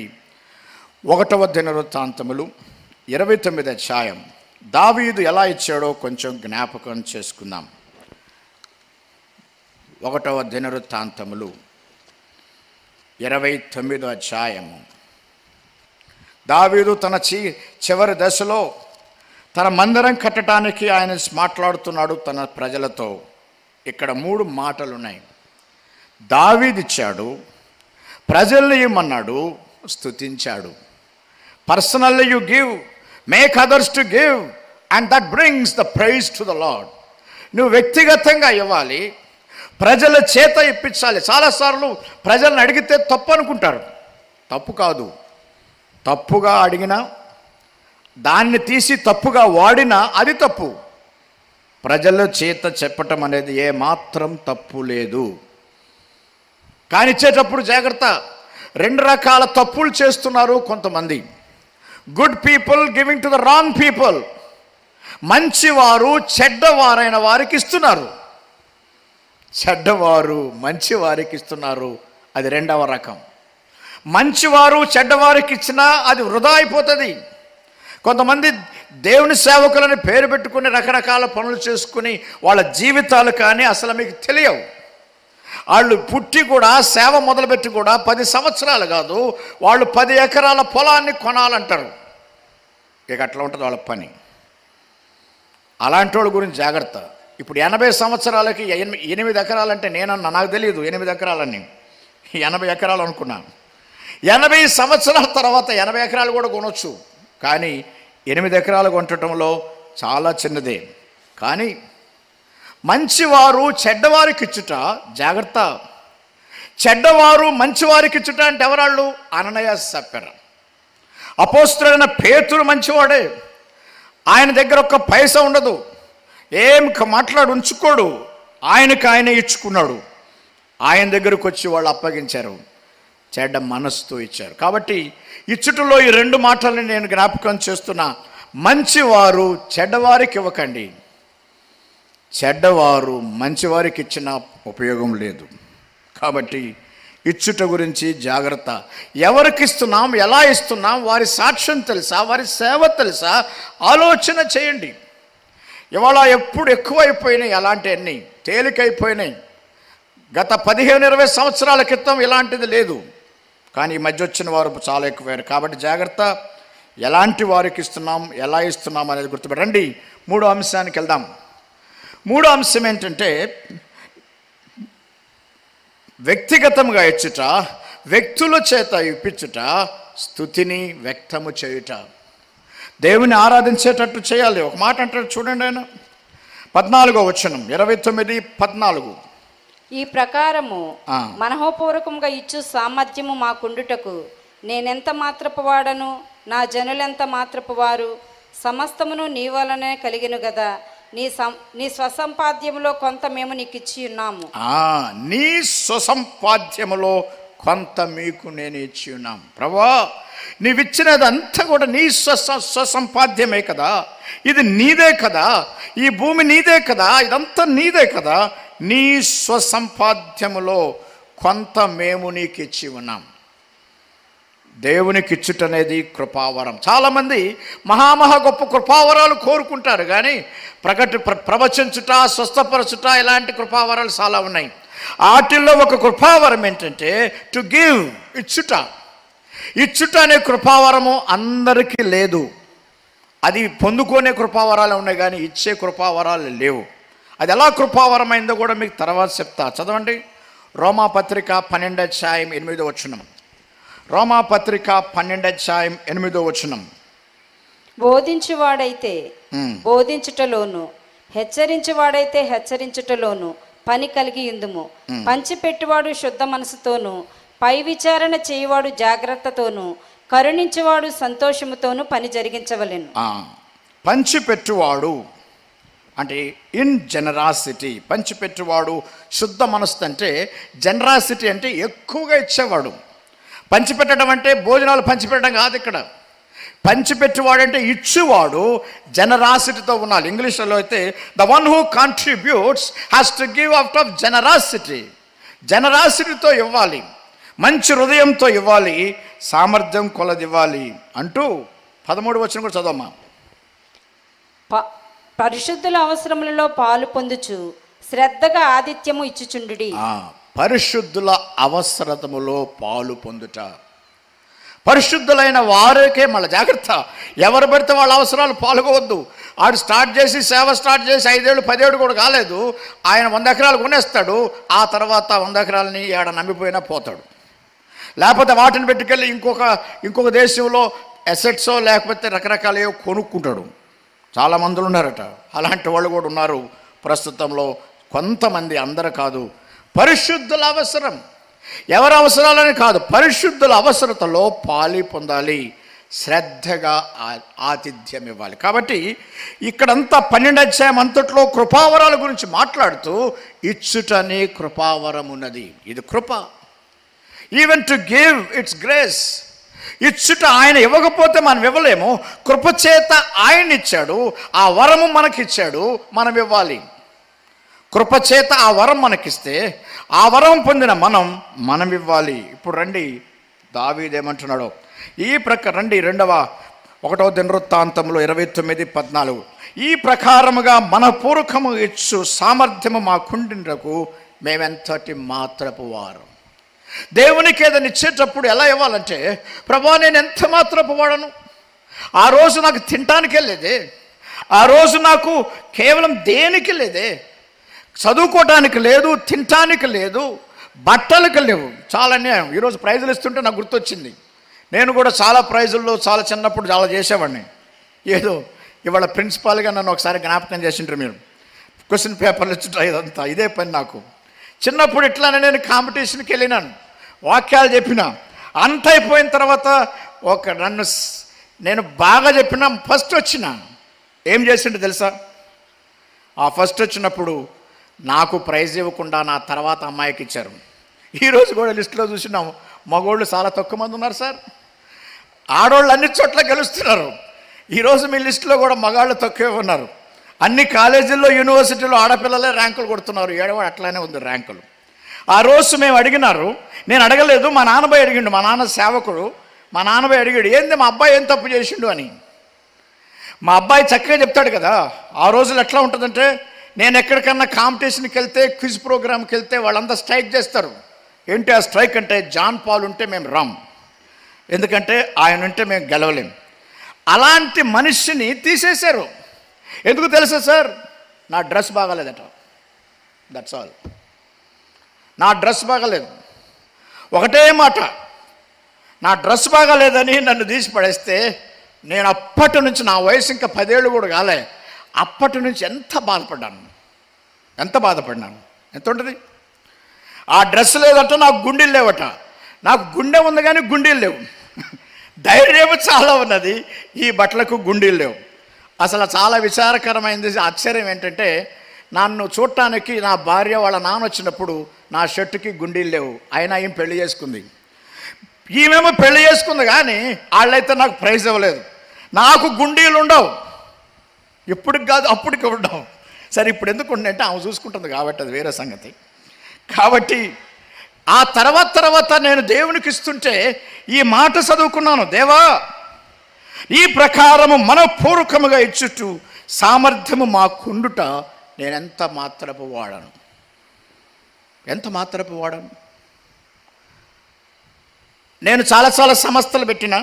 Speaker 1: 1వ దినవృత్తాంతములు 29 అధ్యాయం. దావీదు ఎలా ఇచ్చాడో కొంచెం జ్ఞాపకం చేసుకుందాం. 1వ దినవృత్తాంతములు 29వ అధ్యాయము. దావీదు తన చివరి దశలో తన మందిరం కట్టడానికి ఆయన మాట్లాడుతున్నాడు తన ప్రజలతో. ఇక్కడ 3 మాటలు ఉన్నాయి. దావీదు ఇచ్చాడు, ప్రజల్ని ఇవ్వమన్నాడు, స్తుతించాడు. Personally you give, make others to give, and that brings the praise to the Lord. నువ్వు వ్యక్తిగతంగా ఇవ్వాలి, ప్రజల చేత ఇప్పించాలి. చాలాసార్లు ప్రజలను అడిగితే తప్పు అనుకుంటారు. తప్పు కాదు. తప్పుగా అడిగినా, దాన్ని తీసి తప్పుగా వాడినా అది తప్పు. ప్రజల చేత చెప్పటం అనేది ఏమాత్రం తప్పు లేదు. కానీ ఇచ్చేటప్పుడు జాగ్రత్త. 2 రకాల తప్పులు చేస్తున్నారు కొంతమంది. Good people giving to the wrong people. మంచివారు చెడ్డవారైన వారికి ఇస్తున్నారు. చెడ్డవారు మంచి వారికి ఇస్తున్నారు, అది 2వ రకం. మంచివారు చెడ్డవారికి ఇచ్చినా అది వృధా అయిపోతుంది. కొంతమంది దేవుని సేవకులని పేరు పెట్టుకుని రకరకాల పనులు చేసుకుని వాళ్ళ జీవితాలు కానీ అసలు మీకు తెలియవు. వాళ్ళు పుట్టి కూడా సేవ మొదలుపెట్టి కూడా 10 సంవత్సరాలు కాదు, వాళ్ళు 10 ఎకరాల పొలాన్ని కొనాలంటారు. ఇక అట్లా ఉంటుంది వాళ్ళ పని. అలాంటి వాళ్ళ గురించి జాగ్రత్త. ఇప్పుడు 80 సంవత్సరాలకి 8 ఎకరాలంటే నేనన్నా, నాకు తెలియదు 8 ఎకరాలని, 80 ఎకరాలు అనుకున్నాను. 80 సంవత్సరాల తర్వాత 80 ఎకరాలు కూడా కొనవచ్చు. కానీ 8 ఎకరాలు కొనటంలో చాలా చిన్నదే. కానీ మంచివారు చెడ్డవారికి ఇచ్చుట జాగ్రత్త. చెడ్డవారు మంచివారికి ఇచ్చుట అంటే ఎవరాళ్ళు? అననయ సప్పెర. అపోస్తలుడైన పేతురు మంచివాడే. ఆయన దగ్గర ఒక్క పైసా ఉండదు. ఏం మాట్లాడి ఉంచుకోడు, ఆయనకు ఆయనే ఇచ్చుకున్నాడు. ఆయన దగ్గరకు వచ్చి వాళ్ళు అప్పగించారు, చెడ్డ మనసుతో ఇచ్చారు. కాబట్టి ఇచ్చుటలో ఈ రెండు మాటల్ని నేను జ్ఞాపకం చేస్తున్నా. మంచివారు చెడ్డవారికి ఇవ్వకండి, చెడ్డవారు మంచివారికి ఇచ్చిన ఉపయోగం లేదు. కాబట్టి ఇచ్చుట గురించి జాగ్రత్త. ఎవరికి ఇస్తున్నాం, ఎలా ఇస్తున్నాం, వారి సాక్ష్యం తెలుసా, వారి సేవ తెలుసా, ఆలోచన చేయండి. ఇవాళ ఎప్పుడు ఎక్కువైపోయినాయి, అలాంటివన్నీ తేలికైపోయినాయి. గత 15-20 సంవత్సరాల క్రితం ఇలాంటిది లేదు, కానీ ఈ మధ్య వచ్చిన వారు చాలా ఎక్కువయ్యారు. కాబట్టి జాగ్రత్త, ఎలాంటి వారికి ఇస్తున్నాం, ఎలా ఇస్తున్నాం అనేది గుర్తుపెట్టండి. మూడో అంశానికి వెళ్దాం. మూడో అంశం ఏంటంటే వ్యక్తిగతంగా ఇచ్చుట, వ్యక్తుల చేత ఇప్పించుట, స్తుతిని వ్యక్తము చేయుట. దేవుని ఆరాధించేటట్టు చేయాలి. ఒక మాట అంటాడు చూడండి, ఆయన 14వ వచనం 29:14.
Speaker 2: ఈ ప్రకారము మనహోపూర్వకంగా ఇచ్చు సామర్థ్యము మాకుండుటకు నేనెంత మాత్రపు వాడను, నా జనులెంత మాత్రపు వారు, సమస్తమును నీ వలనే కలిగిను గదా, నీ స్వసంపాద్యములో కొంత మేము నీకు ఇచ్చి ఉన్నాము.
Speaker 1: నీ స్వసంపాద్యములో కొంత మీకు నేను ఇచ్చి ఉన్నాం. ప్రభువా, నీవిచ్చినదంతా కూడా నీ స్వసంపాద్యమే కదా, ఇది నీదే కదా, ఈ భూమి నీదే కదా, ఇదంతా నీదే కదా, నీ స్వసంపాద్యములో కొంత మేము నీకు ఇచ్చి ఉన్నాం. దేవునికి ఇచ్చుట అనేది కృపావరం. చాలామంది మహామహా గొప్ప కృపావరాలు కోరుకుంటారు, కానీ ప్రవచించుట, స్వస్థపరచుట ఇలాంటి కృపావరాలు చాలా ఉన్నాయి. వాటిల్లో ఒక కృపావరం ఏంటంటే టు గివ్, ఇచ్చుట. ఇచ్చుట అనే కృపావరము అందరికీ లేదు. అది పొందుకునే కృపావరాలు ఉన్నాయి, కానీ ఇచ్చే కృపావరాలు లేవు. అది ఎలా కృపావరమైందో కూడా మీకు తర్వాత చెప్తా. చదవండి, రోమాపత్రిక 12:8. రోమాపత్రిక 12:8.
Speaker 2: బోధించువాడైతే బోధించుటలోను, హెచ్చరించువాడైతే హెచ్చరించుటలోను పని కలిగి ఉందుము. పంచిపెట్టువాడు శుద్ధ మనసుతోను, పై విచారణ చేయువాడు జాగ్రత్తతోను, కరుణించువాడు సంతోషముతోను పని జరిగించవలెను.
Speaker 1: పంచిపెట్టువాడు అంటే ఇన్ జనరాసిటీ. పంచిపెట్టువాడు శుద్ధ మనసు అంటే జనరాసిటీ అంటే ఎక్కువగా ఇచ్చేవాడు. పంచిపెట్టడం అంటే భోజనాలు పంచిపెట్టడం కాదు. ఇక్కడ పంచిపెట్టువాడు అంటే ఇచ్చేవాడు జనరాసిటీతో ఉండాలి. ఇంగ్లీష్లో అయితే the one who contributes has to give out of generosity. జనరాసిటీతో ఇవ్వాలి, మంచి హృదయంతో ఇవ్వాలి, సామర్థ్యం కొలది ఇవ్వాలి అంటూ 13వ వచనం కూడా చదవమ్మా.
Speaker 2: పరిశుద్ధుల అవసరములలో పాలు పొందుచు శ్రద్ధగా ఆతిథ్యము ఇచ్చుచుండుడి.
Speaker 1: పరిశుద్ధుల అవసరతములో పాలు పొందుట. పరిశుద్ధులైన వారికే మళ్ళీ జాగ్రత్త. ఎవరు పడితే వాళ్ళ అవసరాలు పాల్గొవద్దు. ఆడు స్టార్ట్ చేసి సేవ స్టార్ట్ చేసి 5 ఏళ్ళు 10 ఏళ్ళు కూడా కాలేదు, ఆయన 100 ఎకరాలు కొనేస్తాడు. ఆ తర్వాత 100 ఎకరాలని ఆడ నమ్మిపోయినా పోతాడు. లేకపోతే వాటిని పెట్టుకెళ్ళి ఇంకొక దేశంలో అసెట్సో లేకపోతే రకరకాలేవో కొనుక్కుంటాడు. చాలామందులు ఉన్నారట, అలాంటి వాళ్ళు కూడా ఉన్నారు ప్రస్తుతంలో. కొంతమంది, అందరూ కాదు. పరిశుద్ధుల అవసరం, ఎవరి అవసరాలని కాదు, పరిశుద్ధుల అవసరతలో పాలి పొందాలి, శ్రద్ధగా ఆతిథ్యం ఇవ్వాలి. కాబట్టి ఇక్కడంతా 12వ అధ్యాయం అంతట్లో కృపావరాల గురించి మాట్లాడుతూ ఇచ్చుటనే కృపావరం ఉన్నది. ఇది కృప. Even to give it's grace. ఇచ్చుట ఆయన ఇవ్వకపోతే మనం ఇవ్వలేము. కృపచేత ఆయన ఇచ్చాడు, ఆ వరము మనకిచ్చాడు, మనం ఇవ్వాలి. కృపచేత ఆ వరం మనకిస్తే ఆ వరం పొందిన మనం ఇవ్వాలి. ఇప్పుడు రండి, దావీదు ఏమంటున్నాడో ఈ రండి 1వ దినవృత్తాంతంలో 29:14. ఈ ప్రకారముగా మనపూర్వకము ఇచ్చు సామర్థ్యము మాకుండినకు మేమెంతటి మాత్రపు వారు. దేవునికి ఏదైనా ఇచ్చేటప్పుడు ఎలా ఇవ్వాలంటే, ప్రభువా నేను ఎంత మాత్రపు వాడను, ఆ రోజు నాకు తినటానికే లేదే, ఆ రోజు నాకు కేవలం దేనికి లేదే, చదువుకోవటానికి లేదు, తినటానికి లేదు, బట్టలకు లేవు. చాలా అన్యాయం. ఈరోజు ప్రైజులు ఇస్తుంటే నాకు గుర్తొచ్చింది. నేను కూడా చాలా ప్రైజుల్లో చాలా చిన్నప్పుడు చాలా చేసేవాడిని. ఏదో ఇవాళ ప్రిన్సిపాల్గా నన్ను ఒకసారి జ్ఞాపకం చేసింటారు మీరు. క్వశ్చన్ పేపర్లు ఇచ్చుంటారు, ఇదంతా ఇదే పని నాకు. చిన్నప్పుడు ఇట్లానే నేను కాంపిటీషన్కి వెళ్ళినాను, వాక్యాలు చెప్పిన. అంత అయిపోయిన తర్వాత నేను బాగా చెప్పిన, ఫస్ట్ వచ్చిన. ఏం చేసిండు తెలుసా? ఆ ఫస్ట్ వచ్చినప్పుడు నాకు ప్రైజ్ ఇవ్వకుండా నా తర్వాత అమ్మాయికి ఇచ్చారు. ఈరోజు కూడా లిస్టులో చూసినాము, మగోళ్ళు చాలా తక్కువ మంది ఉన్నారు సార్, ఆడవాళ్ళు అన్ని చోట్ల గెలుస్తున్నారు. ఈరోజు మీ లిస్టులో కూడా మగాళ్ళు తక్కువే ఉన్నారు. అన్ని కాలేజీల్లో యూనివర్సిటీలో ఆడపిల్లలే ర్యాంకులు కొడుతున్నారు, ఏడవ అట్లానే ఉంది ర్యాంకులు. ఆ రోజు మేము అడిగినారు, నేను అడగలేదు, మా నాన్నబాయి అడిగిండు, మా నాన్న సేవకుడు, మా నాన్నబాయి అడిగాడు ఏంది మా అబ్బాయి ఏం తప్పు చేసిండు అని. మా అబ్బాయి చక్కగా చెప్తాడు కదా. ఆ రోజులు ఎట్లా ఉంటుందంటే, నేను ఎక్కడికన్నా కాంపిటీషన్కి వెళ్తే, క్విజ్ ప్రోగ్రామ్కి వెళ్తే వాళ్ళంతా స్ట్రైక్ చేస్తారు. ఏంటి ఆ స్ట్రైక్ అంటే, జాన్ పాల్ ఉంటే మేము రామ్, ఎందుకంటే ఆయన ఉంటే మేము గెలవలేం. అలాంటి మనిషిని తీసేశారు. ఎందుకు తెలుసా సార్? నా డ్రెస్ బాగాలేదట, దట్స్ ఆల్. నా డ్రెస్ బాగాలేదు, ఒకటే మాట, నా డ్రెస్ బాగాలేదని నన్ను తీసి పడేస్తే నేను అప్పటి నుంచి, నా వయసు ఇంకా 10 ఏళ్ళు కూడా కాలే, అప్పటి నుంచి ఎంత బాధపడ్డాను. ఎంత ఉంటుంది? ఆ డ్రెస్ లేదట, నాకు గుండెలు లేవట. నాకు గుండె ఉంది కానీ గుండెలు లేవు. ధైర్యం చాలా ఉన్నది, ఈ బట్టలకు గుండెలు లేవు. అసలు చాలా విచారకరమైనది, ఆశ్చర్యం ఏంటంటే, నన్ను చూడటానికి నా భార్య వాళ్ళ నాన్న వచ్చినప్పుడు నా షర్టుకి గుండీలు లేవు, అయినా ఈమె పెళ్లి చేసుకుంది. ఈమెమో పెళ్లి చేసుకుంది కానీ వాళ్ళైతే నాకు ప్రైజ్ ఇవ్వలేదు. నాకు గుండీలు ఉండవు, ఇప్పటికి కాదు అప్పటికి ఉండవు. సరే ఇప్పుడు ఎందుకు ఉండంటే ఆమె చూసుకుంటుంది కాబట్టి అది వేరే సంగతి. కాబట్టి ఆ తర్వాత నేను దేవునికి ఇస్తుంటే ఈ మాట చదువుకున్నాను, దేవా ఈ ప్రకారము మనపూర్వకముగా ఇచ్చుటూ సామర్థ్యము మాకుండుట నేను ఎంత మాత్రపు వాడను. నేను చాలా సంస్థలు పెట్టిన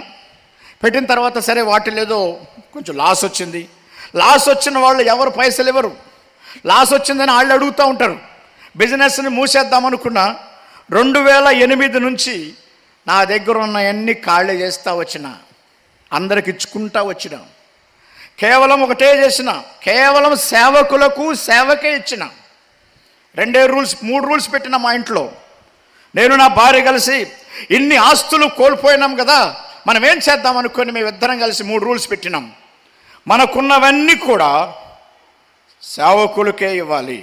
Speaker 1: తర్వాత సరే వాటిలో ఏదో కొంచెం లాస్ వచ్చింది. లాస్ వచ్చిన వాళ్ళు ఎవరు పైసలు ఇవ్వరు. లాస్ వచ్చిందని వాళ్ళు అడుగుతూ ఉంటారు. బిజినెస్ని మూసేద్దామనుకున్నా 2008 నుంచి నా దగ్గర ఉన్న అన్ని ఖాళీ చేస్తూ వచ్చిన, అందరికి ఇచ్చుకుంటా వచ్చిన, కేవలం ఒకటే చేసిన, కేవలం సేవకులకు సేవకే ఇచ్చిన. 3 రూల్స్ పెట్టిన మా ఇంట్లో. నేను నా భార్య కలిసి ఇన్ని ఆస్తులు కోల్పోయినాం కదా, మనం ఏం చేద్దాం అనుకొని మేమిద్దరం కలిసి 3 రూల్స్ పెట్టినాం. మనకున్నవన్నీ కూడా సేవకులకే ఇవ్వాలి.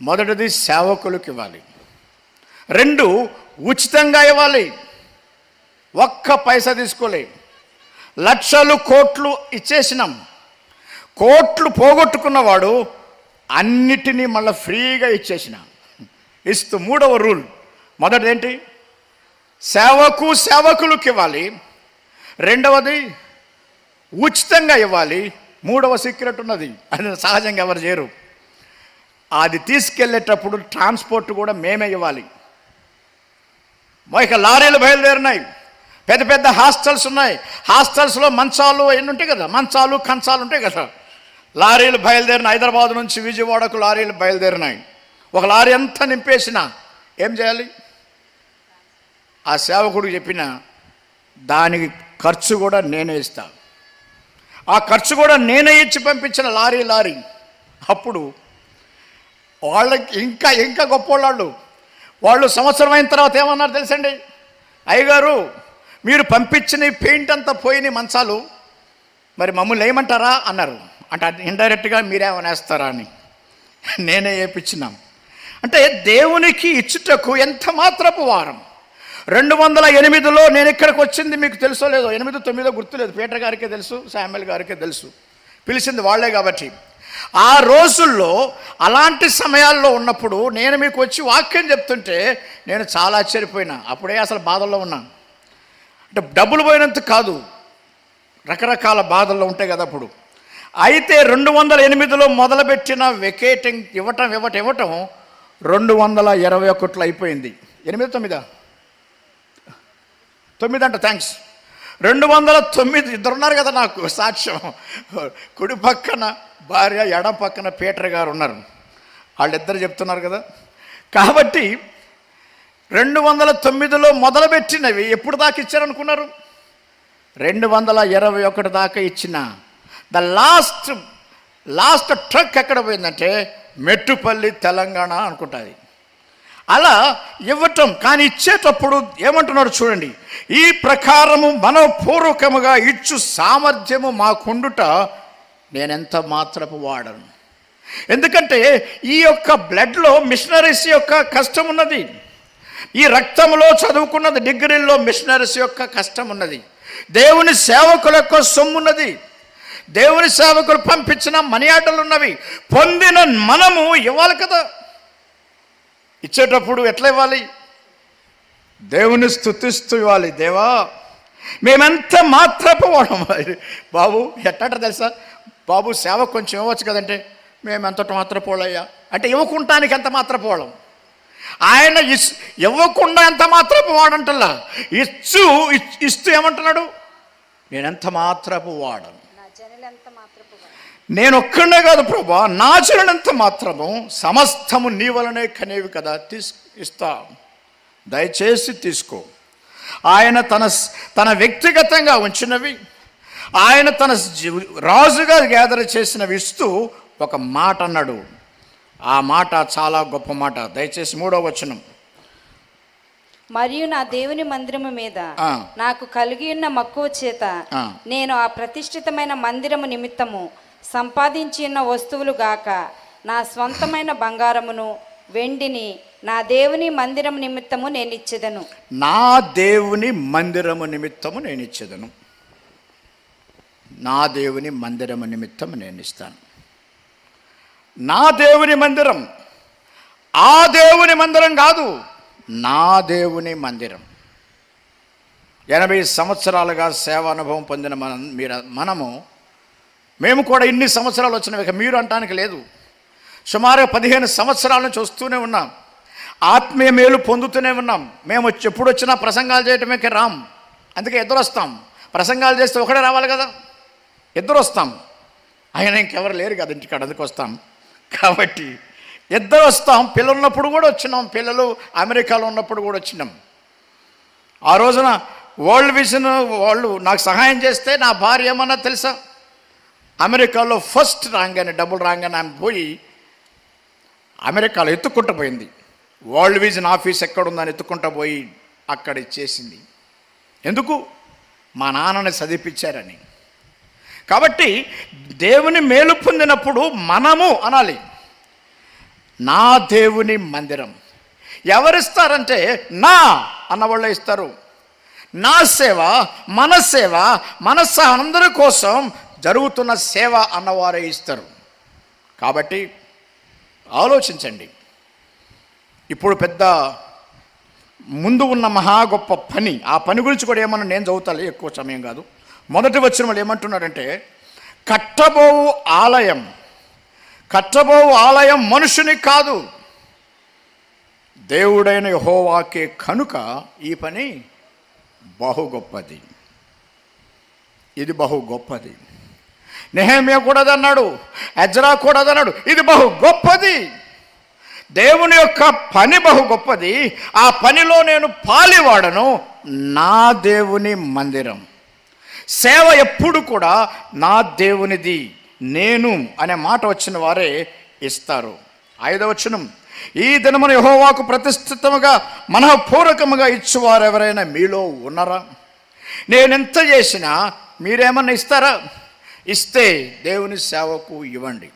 Speaker 1: మొదటిది సేవకులకు ఇవ్వాలి. 2 ఉచితంగా ఇవ్వాలి, ఒక్క పైసా తీసుకోలే. లక్షలు కోట్లు ఇచ్చేసినాం. కోట్లు పోగొట్టుకున్నవాడు అన్నిటినీ మళ్ళీ ఫ్రీగా ఇచ్చేసిన ఇస్తూ. 3వ రూల్, మొదటిది ఏంటి? సేవకులకు ఇవ్వాలి. 2వది ఉచితంగా ఇవ్వాలి. 3వ సీక్రెట్ ఉన్నది, అది సహజంగా ఎవరు చేయరు. అది తీసుకెళ్ళేటప్పుడు ట్రాన్స్పోర్ట్ కూడా మేమే ఇవ్వాలి. ఇక లారీలు బయలుదేరినాయి, పెద్ద హాస్టల్స్ ఉన్నాయి. హాస్టల్స్లో మంచాలు ఎన్ని ఉంటాయి కదా, మంచాలు కంచాలు ఉంటాయి కదా. లారీలు బయలుదేరిన, హైదరాబాద్ నుంచి విజయవాడకు లారీలు బయలుదేరినాయి. ఒక లారీ ఎంత నింపేసినా ఏం చేయాలి? ఆ సేవకుడికి చెప్పిన దానికి ఖర్చు కూడా నేనే ఇస్తా. ఆ ఖర్చు కూడా నేనే ఇచ్చి పంపించిన లారీ. అప్పుడు వాళ్ళకి ఇంకా గొప్పవాళ్ళు, వాళ్ళు సంవత్సరం అయిన తర్వాత ఏమన్నారు తెలుసండి? అయ్యగారు మీరు పంపించిన పెయింట్ అంతా పోయిన మంచాలు, మరి మమ్మల్ని వేయమంటారా అన్నారు. అంటే ఇండైరెక్ట్గా మీరేమని వేస్తారా అని. నేనే వేయించినాం. అంటే దేవునికి ఇచ్చుటకు ఎంత మాత్రపు వారం. 208లో నేను ఇక్కడికి వచ్చింది మీకు తెలుసో లేదో, 8, 9 గుర్తులేదు. పీటర్ గారికే తెలుసు, శామ్యుల్ గారికే తెలుసు, పిలిచింది వాళ్ళే కాబట్టి. ఆ రోజుల్లో అలాంటి సమయాల్లో ఉన్నప్పుడు నేను మీకు వచ్చి వాక్యం చెప్తుంటే నేను చాలా ఆశ్చర్యపోయినా. అప్పుడే అసలు బాధల్లో ఉన్నాను. అంటే డబ్బులు పోయినంత కాదు, రకరకాల బాధల్లో ఉంటాయి కదా అప్పుడు. అయితే 208లో మొదలుపెట్టిన వెకేటింగ్ ఇవ్వటం 221లో అయిపోయింది. 8, 9 అంట. థ్యాంక్స్. 209 ఇద్దరున్నారు కదా నాకు సాక్ష్యం. కుడి పక్కన భార్య, ఎడం పక్కన పీటర్ గారు ఉన్నారు. వాళ్ళిద్దరు చెప్తున్నారు కదా. కాబట్టి 209లో మొదలుపెట్టినవి ఎప్పుడు దాకా ఇచ్చారనుకున్నారు? 221 దాకా ఇచ్చిన ద లాస్ట్ ట్రక్ ఎక్కడ పోయిందంటే మెట్టుపల్లి, తెలంగాణ అనుకుంటుంది. అలా ఇవ్వటం. కానీ ఇచ్చేటప్పుడు ఏమంటున్నాడు చూడండి, ఈ ప్రకారము మనపూర్వకముగా ఇచ్చు సామర్థ్యము మాకుండుట నేనెంత మాత్రపు వాడను. ఎందుకంటే ఈ యొక్క బ్లడ్లో మిషనరీస్ యొక్క కష్టం ఉన్నది. ఈ రక్తంలో చదువుకున్నది, డిగ్రీల్లో మిషనరీస్ యొక్క కష్టం ఉన్నది. దేవుని సేవకుల యొక్క సొమ్మున్నది. దేవుని సేవకులు పంపించిన మనీ ఆర్డర్లు ఉన్నవి. పొందిన మనము ఇవ్వాలి కదా. ఇచ్చేటప్పుడు ఎట్లా ఇవ్వాలి? దేవుని స్తుతిస్తూ ఇవ్వాలి. దేవా, మేమెంత మాత్రపు వాడం. బాబు ఎట్టంటారు తెలుసా? బాబు సేవ కొంచెం ఇవ్వచ్చు కదంటే, మేమెంతటి మాత్రపోళ్ళయ్యా అంటే ఇవ్వకుంటానికి ఎంత మాత్రపోవడం. ఆయన ఇవ్వకుండా ఎంత మాత్రపు వాడంటల్లా, ఇస్తూ ఏమంటున్నాడు? నేనెంత మాత్రపు వాడను. నేను ఒక్కడే కాదు ప్రభా, నా జనులంత మాత్రము సమస్తము నీ వలనే కనేవి కదా, ఇస్తా, దయచేసి తీసుకో. ఆయన తన వ్యక్తిగతంగా ఉంచినవి, ఆయన తన రాజుగా గ్యాదర్ చేసినవి ఇస్తూ ఒక మాట అన్నాడు. ఆ మాట చాలా గొప్ప మాట. దయచేసి 3వ వచనం.
Speaker 2: మరియు నా దేవుని మందిరము మీద నాకు కలిగి ఉన్న మక్కువ చేత నేను ఆ ప్రతిష్ఠితమైన మందిరము నిమిత్తము సంపాదించి ఉన్న వస్తువులు గాక నా స్వంతమైన బంగారమును వెండిని నా దేవుని మందిరము నిమిత్తము నేను ఇచ్చేదను.
Speaker 1: నా దేవుని మందిరము నిమిత్తము నేను ఇచ్చేదను. నా దేవుని మందిరము నిమిత్తము నేను ఇస్తాను. నా దేవుని మందిరం, ఆ దేవుని మందిరం కాదు, నా దేవుని మందిరం. 80 సంవత్సరాలుగా సేవా అనుభవం పొందిన మేము కూడా ఇన్ని సంవత్సరాలు వచ్చినవి. ఇక మీరు అంటానికి లేదు. సుమారు 15 సంవత్సరాల నుంచి వస్తూనే ఉన్నాం. ఆత్మీయ మేలు పొందుతూనే ఉన్నాం. మేము ఎప్పుడు వచ్చినా ప్రసంగాలు చేయటమే రాం. అందుకే ఇద్దరు వస్తాం. ప్రసంగాలు చేస్తే ఒకడే రావాలి కదా, ఇద్దరు వస్తాం. ఆయన ఇంకెవరు లేరు కదా ఇంటికాడ, అందుకు వస్తాం. కాబట్టి ఇద్దరు వస్తాం. పిల్లలు ఉన్నప్పుడు కూడా వచ్చినాం, పిల్లలు అమెరికాలో ఉన్నప్పుడు కూడా వచ్చినాం. ఆ రోజున వరల్డ్ విజన్ వాళ్ళు నాకు సహాయం చేస్తే నా భార్య ఏమన్నా తెలుసా, అమెరికాలో ఫస్ట్ రాగానే డబ్బులు రాగానే ఆమె పోయి అమెరికాలో ఎత్తుక్కుంటూ పోయింది. వరల్డ్ విజన్ ఆఫీస్ ఎక్కడుందని ఎత్తుక్కుంటూ పోయి అక్కడ ఇచ్చేసింది. ఎందుకు? మా నాన్నని చదివిపించారని. కాబట్టి దేవుని మేలు పొందినప్పుడు మనము అనాలి, నా దేవుని మందిరం. ఎవరిస్తారంటే నా అన్నవాళ్ళే ఇస్తారు. నా సేవ, మన అందరి కోసం జరుగుతున్న సేవ అన్నవారే ఇస్తారు. కాబట్టి ఆలోచించండి. ఇప్పుడు పెద్ద ముందు ఉన్న మహా గొప్ప పని, ఆ పని గురించి కూడా ఏమన్నా నేను చదువుతాలి, ఎక్కువ సమయం కాదు. మొదటి వచ్చిన వాళ్ళు ఏమంటున్నారంటే, కట్టబోవు ఆలయం మనుషుని కాదు, దేవుడైన యెహోవాకే కనుక ఈ పని బహు గొప్పది. ఇది బహు గొప్పది. నెహెమ్యా కూడా అన్నాడు, ఎజ్రా కూడా అన్నాడు, ఇది బహు గొప్పది. దేవుని యొక్క పని బహు గొప్పది. ఆ పనిలో నేను పాలివాడను. నా దేవుని మందిరం సేవ ఎప్పుడు కూడా నా దేవునిది, నేను అనే మాట వచ్చిన వారే ఇస్తారు. 5వ వచనం, ఈ దినమున యెహోవాకు ప్రతిష్ఠితముగా మనఃపూర్వకముగా ఇచ్చువారు ఎవరైనా మీలో ఉన్నారా? నేనెంత చేసినా మీరేమన్నా ఇస్తారా? ఇస్తే దేవుని సేవకు ఇవ్వండి.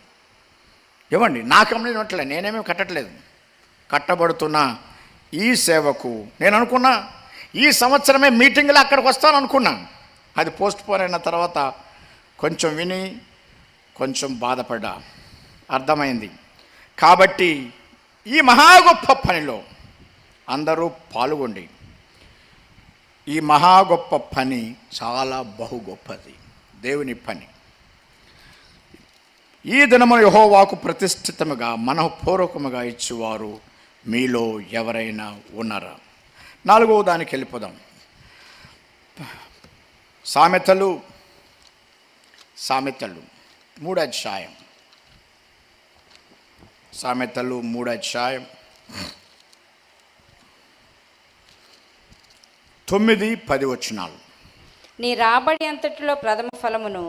Speaker 1: నాకేమన్నా ఇవ్వట్లే, నేనేమీ కట్టట్లేదు. కట్టబడుతున్న ఈ సేవకు నేను అనుకున్నా ఈ సంవత్సరమే మీటింగ్లో అక్కడికి వస్తాను అనుకున్నాను. అది పోస్ట్ పోన్ అయిన తర్వాత కొంచెం విని కొంచెం బాధపడ్డా, అర్థమైంది. కాబట్టి ఈ మహా గొప్ప పనిలో అందరూ పాల్గొండి. ఈ మహా గొప్ప పని చాలా బహు గొప్పది, దేవుని పని. ఈ దినము యెహోవాకు ప్రతిష్ఠితముగా మనఃపూర్వకముగా ఇచ్చేవారు మీలో ఎవరైనా ఉన్నారా? 4వ దానికి వెళ్ళిపోదాం. సామెతలు 3వ అధ్యాయం. సామెతలు 3వ అధ్యాయం 9-10 వచనాలు.
Speaker 2: నీ రాబడి అంతటిలో ప్రథమ ఫలమును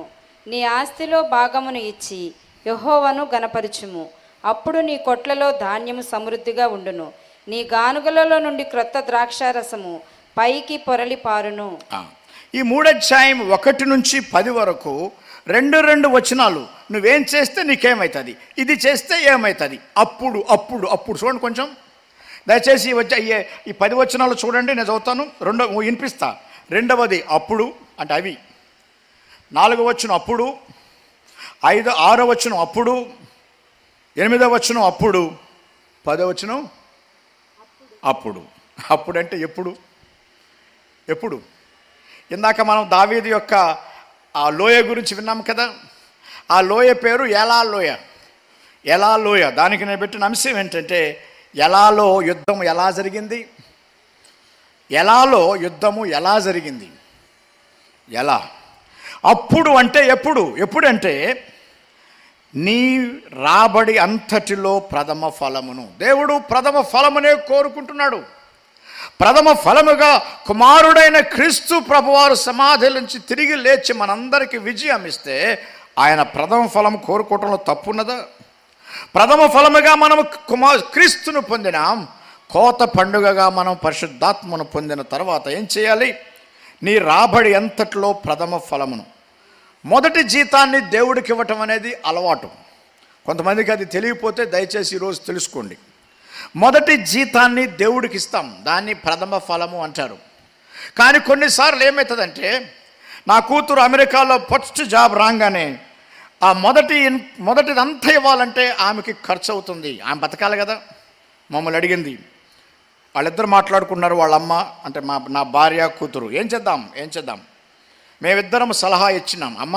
Speaker 2: నీ ఆస్తిలో భాగమును ఇచ్చి యెహోవాను గణపరచుము. అప్పుడు నీ కొట్లలో ధాన్యము సమృద్ధిగా ఉండును. నీ గానుగలలో నుండి క్రొత్త ద్రాక్షారసము పైకి పొరలి పారును.
Speaker 1: ఈ 3వ అధ్యాయం 1-10 వరకు రెండు వచనాలు, నువ్వేం చేస్తే నీకేమవుతుంది, ఇది చేస్తే ఏమవుతుంది, అప్పుడు అప్పుడు అప్పుడు చూడండి కొంచెం దయచేసి ఈ 10 వచనాలు చూడండి, నేను చదువుతాను. వినిపిస్తా. రెండవది అప్పుడు అంటే అవి, 4వ వచనం అప్పుడు, 6వ వచనం అప్పుడు, 8వ వచనం అప్పుడు, 10వ వచనం అప్పుడు. అప్పుడు అంటే ఎప్పుడు? ఎప్పుడు? ఇందాక మనం దావీదు యొక్క ఆ లోయ గురించి విన్నాం కదా. ఆ లోయ పేరు ఎలా లోయ. ఎలా లోయ, దానికి నేను పెట్టిన అంశం ఏంటంటే ఎలాలో యుద్ధం ఎలా జరిగింది, ఎలాలో యుద్ధము ఎలా జరిగింది, ఎలా. అప్పుడు అంటే ఎప్పుడు? ఎప్పుడంటే నీ రాబడి అంతటిలో ప్రథమ ఫలమును. దేవుడు ప్రథమ ఫలమునే కోరుకుంటున్నాడు. ప్రథమ ఫలముగా కుమారుడైన క్రీస్తు ప్రభువారు సమాధి నుంచి తిరిగి లేచి మనందరికీ విజయం ఇస్తే ఆయన ప్రథమ ఫలం కోరుకోవటంలో తప్పున్నదా? ప్రథమ ఫలముగా మనము క్రీస్తును పొందినాం. కోత పండుగగా మనం పరిశుద్ధాత్మను పొందిన తర్వాత ఏం చేయాలి? నీ రాబడి అంతట్లో ప్రథమ ఫలమును, మొదటి జీతాన్ని దేవుడికి ఇవ్వటం అనేది అలవాటు. కొంతమందికి అది తెలియకపోతే దయచేసి ఈరోజు తెలుసుకోండి. మొదటి జీతాన్ని దేవుడికి ఇస్తాం, దాన్ని ప్రథమ ఫలము అంటారు. కానీ కొన్నిసార్లు ఏమవుతుందంటే, నా కూతురు అమెరికాలో ఫస్ట్ జాబ్ రాగానే ఆ మొదటిదంతా ఇవ్వాలంటే ఆమెకి ఖర్చు అవుతుంది. ఆమె బతకాలి కదా. మమ్మల్ని అడిగింది, వాళ్ళిద్దరు మాట్లాడుకున్నారు, వాళ్ళమ్మ అంటే నా భార్య కూతురు, ఏం చేద్దాం. మేమిద్దరం సలహా ఇచ్చినాం, అమ్మ